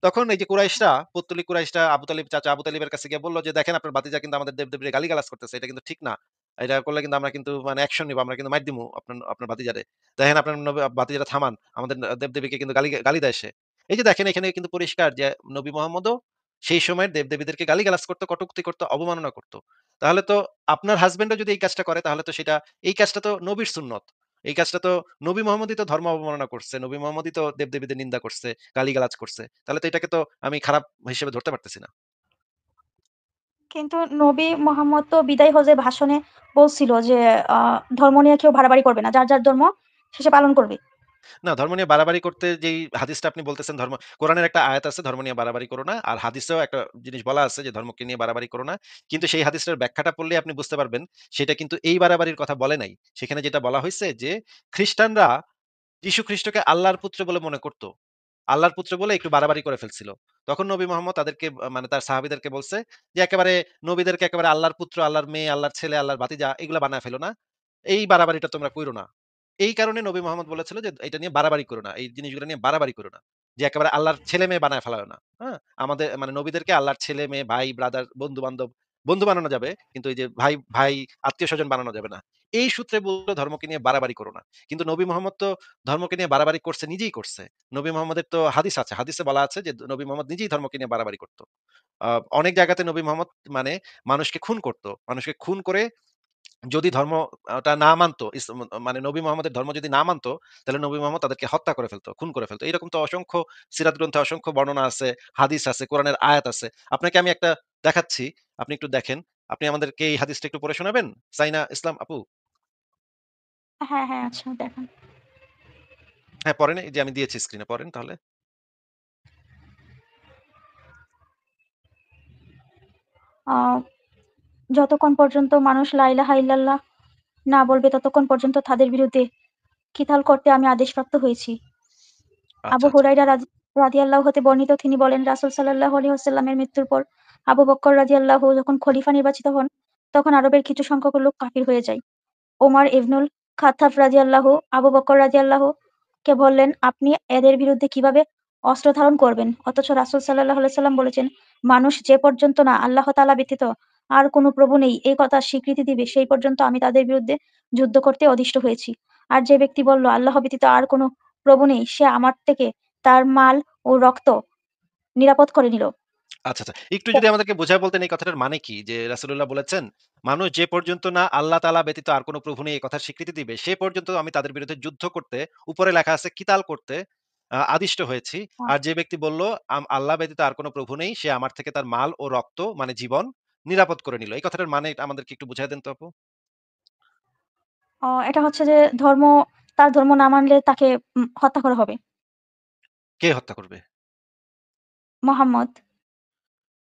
তখন এই যে কুরাইশরা, পৌত্তলিক কুরাইশরা চাচা আবু তালিবের কাছে গিয়ে বলল যে, "দেখেন আপনার ভাতিজা কিন্তু আমাদের দেবদেবীরে গালিগালাজ করতেছে। এটা কিন্তু ঠিক না। এটা করলে কিন্তু আমরা কিন্তু মানে অ্যাকশন নিবো। আমরা কিন্তু মাইর দিমু আপনার ভাতিজারে। দেখেন আপনার ভাতিজারে থামান। আমাদের দেবদেবীকে কিন্তু গালি দেয় সে।" এই যে দেখেন এখানে কিন্তু পরিষ্কার যে নবী মুহাম্মদও সেই সময়ের দেবদেবীদেরকে গালিগালাজ করত, কটূক্তি করত, অবমাননা করত। তাহলে তো আপনার হাসব্যান্ডও যদি এই কাজটা করে তাহলে তো এই কাজটা তো নবীর সুন্নত। এই কাজটা তো নবী মোহাম্মদই তো ধর্ম অবমাননা করছে। নবী মোহাম্মদই তো দেবদেবীদের নিন্দা করছে, গালিগালাজ করছে। তাহলে তো এটাকে তো আমি খারাপ হিসেবে ধরতে পারতেছি না। কিন্তু নবী মোহাম্মদ তো বিদায় হজে ভাষণে বলছিল যে আ ধর্ম নিয়ে কেউ বাড়াবাড়ি করবে না। যার, যার ধর্ম সে পালন করবে। না, ধর্ম নিয়ে বাড়াবাড়ি করতে যেই হাদিসটা আপনি বলতেছেন কোরআনের একটা আয়াত আছে ধর্ম নিয়ে বাড়াবাড়ি করো না। আর হাদিসেও একটা জিনিস বলা আছে যে ধর্মকে নিয়ে বাড়াবাড়ি করো না। কিন্তু সেই হাদিসটার ব্যাখ্যাটা পড়লেই আপনি বুঝতে পারবেন সেটা কিন্তু এই বাড়াবাড়ির কথা বলে নাই। সেখানে যেটা বলা হইছে যে খ্রিস্টানরা যীশু খ্রিস্টকে আল্লাহর পুত্র বলে মনে করত। আল্লাহর পুত্র বলে একটু বাড়াবাড়ি করে ফেলছিল। তখন নবী মোহাম্মদ তাদেরকে মানে তার সাহাবীদেরকে বলছে যে, একেবারে নবীদেরকে একেবারে আল্লাহর পুত্র, আল্লাহর মেয়ে, আল্লাহর ছেলে, আল্লাহর ভাতিজা এগুলা বানায় ফেলো না। এই বাড়াবাড়িটা তোমরা কইরো না। এই কারণে নবী মোহাম্মদ বলেছিল যে, এটা নিয়ে বাড়াবাড়ি করো না। এই জিনিসগুলো নিয়ে বাড়াবাড়ি করো না। যে একেবারে আল্লাহর ছেলে-মেয়ে বানায় ফেলায়ও না। হ্যাঁ? আমাদের মানে নবীদেরকে আল্লাহর ছেলে-মেয়ে, ভাই, ব্রাদার, বন্ধু-বান্ধব, বন্ধু বানানো যাবে। কিন্তু এই যে ভাই, আত্মীয়স্বজন বানানো যাবে না। এই সূত্রে বলল ধর্মকে নিয়ে বাড়াবাড়ি করো না। কিন্তু নবী মোহাম্মদ তো ধর্মকে নিয়ে বাড়াবাড়ি করছে, নিজেই করছে। নবী মোহাম্মদের তো হাদিস আছে। হাদিসে বলা আছে যে নবী মোহাম্মদ নিজেই ধর্মকে নিয়ে বাড়াবাড়ি করত। আ অনেক জায়গাতে নবী মোহাম্মদ মানে মানুষকে খুন করত। মানুষকে খুন করে যদি ধর্ম টা না মানতো, মানে নবী মোহাম্মদের ধর্ম যদি না মানতো, তাহলে নবী মোহাম্মদ তাদেরকে হত্যা করে ফেলতো, খুন করে ফেলতো। এরকম তো অসংখ্য সিরাত গ্রন্থে অসংখ্য বর্ণনা আছে, হাদিস আছে, কোরআনের আয়াত আছে। আপনাকে আমি একটা দেখাচ্ছি, আপনি একটু দেখেন। আপনি আমাদেরকে এই হাদিসটা একটু পড়ে শোনাবেন? সাইনা ইসলাম আপু? হ্যাঁ, হ্যাঁ, আচ্ছা দেখান। হ্যাঁ, পড়েন। এই যে আমি দিয়েছি স্ক্রিনে, পড়েন তাহলে। আ যতক্ষণ পর্যন্ত মানুষ লা ইলাহা ইল্লাল্লাহ না বলবে ততক্ষণ পর্যন্ত তাদের বিরুদ্ধে কিতাল করতে আমি আদেশপ্রাপ্ত হয়েছি। আচ্ছা, আবু আচ্ছা। হুরায়রা রাদিয়াল্লাহু হতে বর্ণিত তিনি বলেন রাসূল সাল্লাল্লাহু আলাইহি ওয়াসাল্লামের মৃত্যুর পর আবু বকর রাদিয়াল্লাহু যখন খলিফা নির্বাচিত হন, তখন আরবের কিছু সংখ্যক লোক কাফির হয়ে যায়। ওমর ইবনুল খাত্তাব রাদিয়াল্লাহু আবু বকর রাদিয়াল্লাহু কে বললেন, "আপনি এদের বিরুদ্ধে কিভাবে অস্ত্র ধারণ করবেন?" অথচ রাসূল সাল্লাল্লাহু আলাইহি সাল্লাম বলেছেন, "মানুষ যে পর্যন্ত না আল্লাহ তাআলা ব্যতীত আর কোনো প্রভু নেই এই কথার স্বীকৃতি দিবে, সেই পর্যন্ত আমি তাদের বিরুদ্ধে যুদ্ধ করতে অদিষ্ট হয়েছি। আর যে ব্যক্তি বলল, আল্লাহ ব্যতীত আর কোনো প্রভু নেই, সে আমার থেকে তার মাল ও রক্ত নিরাপদ করে নিল। আচ্ছা, আচ্ছা। একটু যদি আমাদেরকে বুঝায় বলতেন এই কথাটার মানে কি? যে রাসূলুল্লাহ বলেছেন, মানুষ যে পর্যন্ত না আল্লাহ তাআলা ব্যতীত আর কোন প্রভু নেই এই কথার স্বীকৃতি দিবে, সে পর্যন্ত আমি তাদের বিরুদ্ধে যুদ্ধ করতে, উপরে লেখা আছে কিতাল করতে আদিষ্ট হয়েছি। আ আর যে ব্যক্তি বলল, আল্লাহ ব্যতীত আর কোন প্রভু নেই, সে আমার থেকে তার মাল ও রক্ত মানে জীবন নিরাপদ করে নিল। এই কথাটার মানে আমাদেরকে একটু বুঝায় দেন তো আপু? এটা হচ্ছে যে তার ধর্ম না মানলে তাকে হত্যা করা হবে। কে হত্যা করবে? মোহাম্মদ।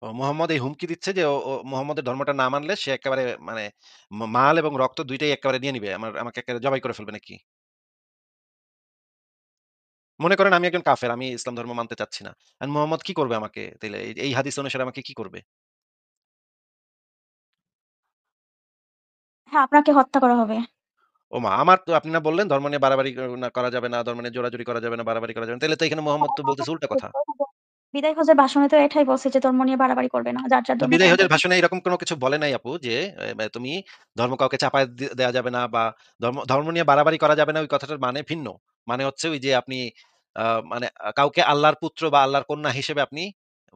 মুহাম্মদ এই হুমকি দিচ্ছে যে ও মুহাম্মদের ধর্মটা না মানলে সে একেবারে মানে মাল এবং রক্ত ২ টাই একেবারে নিয়ে নিবে। আমাকে একেবারে জবাই করে ফেলবে নাকি? মনে করেন আমি একজন কাফের। আমি ইসলাম ধর্ম মানতে চাচ্ছি না। মুহাম্মদ কি করবে আমাকে? তাইলে এই হাদিস অনুসারে আমাকে কি করবে? হ্যাঁ, আপনাকে হত্যা করা হবে। ওমা! আমার তো আপনি না বললেন ধর্ম নিয়ে বাড়াবাড়ি করা যাবে না, ধর্ম নিয়ে জোরাজুরি করা যাবে না, বাড়াবাড়ি করা যাবে না। তাইলে তো এখানে মুহাম্মদ তো বলতেছে উল্টা কথা। বিদায় হজের ভাষণে তো এটাই বলছে যে ধর্ম নিয়ে বাড়াবাড়ি করবে না। যার তো ধর্ম বিদায় তার হজের ধর্ম। ভাষণে এরকম কোনো কিছু বলে নাই আপু যে তুমি ধর্ম কাউকে চাপায় দেয়া যাবে না বা ধর্ম নিয়ে বাড়াবাড়ি করা যাবে না ওই কথাটার মানে ভিন্ন। মানে হচ্ছে ওই যে আপনি আ মানে কাউকে আল্লাহর পুত্র বা আল্লাহর কন্যা হিসেবে আপনি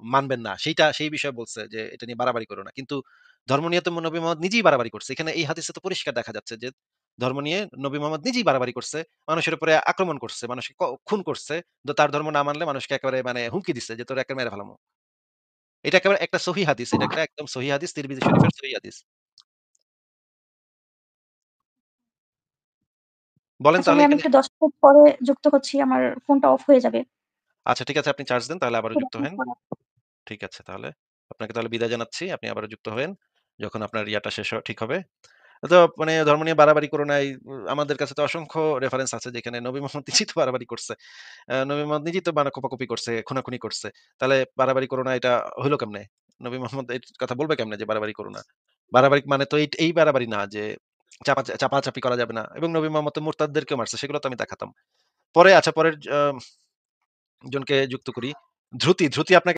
মানবেন না। সেই বিষয়ে বলছে যে এটা নিয়ে বাড়াবাড়ি করো না। কিন্তু ধর্ম নিয়ে তো নবী মোহাম্মদ নিজেই বাড়াবাড়ি করছে। এখানে এই হাদিসে তো পরিষ্কার দেখা যাচ্ছে যে ধর্ম নিয়ে নবী মোহাম্মদ নিজেই বাড়াবাড়ি করছে। মানুষের উপরে আক্রমণ করছে, মানুষকে খুন করছে। তো তার ধর্ম না মানলে মানুষকে একেবারে মানে হুমকি দিচ্ছে যে তোরে একেবারে মেরে ফেলামু। এটা একেবারে একটা সহিহ হাদিস। এটা একটা একদম সহিহ হাদিস, তিরমিজি শরীফের সহিহ হাদিস। বলেন আচ্ছা তাহলে ভাই, আমি এখানে একটু ১০ মিনিট পরে যুক্ত হচ্ছি। আমার ফোনটা অফ হয়ে যাবে। আচ্ছা ঠিক আছে আপনি চার্জ দেন তাহলে আবারও একটু ১০ যুক্ত মিনিট হেন। পরে। ঠিক আছে তাহলে। আপনাকে তাহলে বিদায় জানাচ্ছি। আপনি আবারও যুক্ত হয়েন। যখন আপনার ইয়াটা শেষ ঠিক হবে। তো মানে ধর্ম নিয়ে বাড়াবাড়ি করো নাই। আমাদের কাছে তো অসংখ্য রেফারেন্স আছে যেখানে নবী মোহাম্মদ নিজেই তো বাড়াবাড়ি করছে। নবী মোহাম্মদ নিজেই তো কোপাকুপি করছে, খুনাখুনি করছে। তাহলে বাড়াবাড়ি করো না এটা হইলো কেমনে? নবী মোহাম্মদ এই কথা বলবে কেমনে যে বাড়াবাড়ি করো না? বাড়াবাড়ি মানে তো এই বাড়াবাড়ি না যে চাপাচাপি করা যাবে না। এবং নবী মোহাম্মদ তো মুরতাদদেরকেও মারছে সেগুলো তো আমি দেখাতাম। পরে আচ্ছা পরের জনকে যুক্ত করি। ধ্রুতি আপনাকে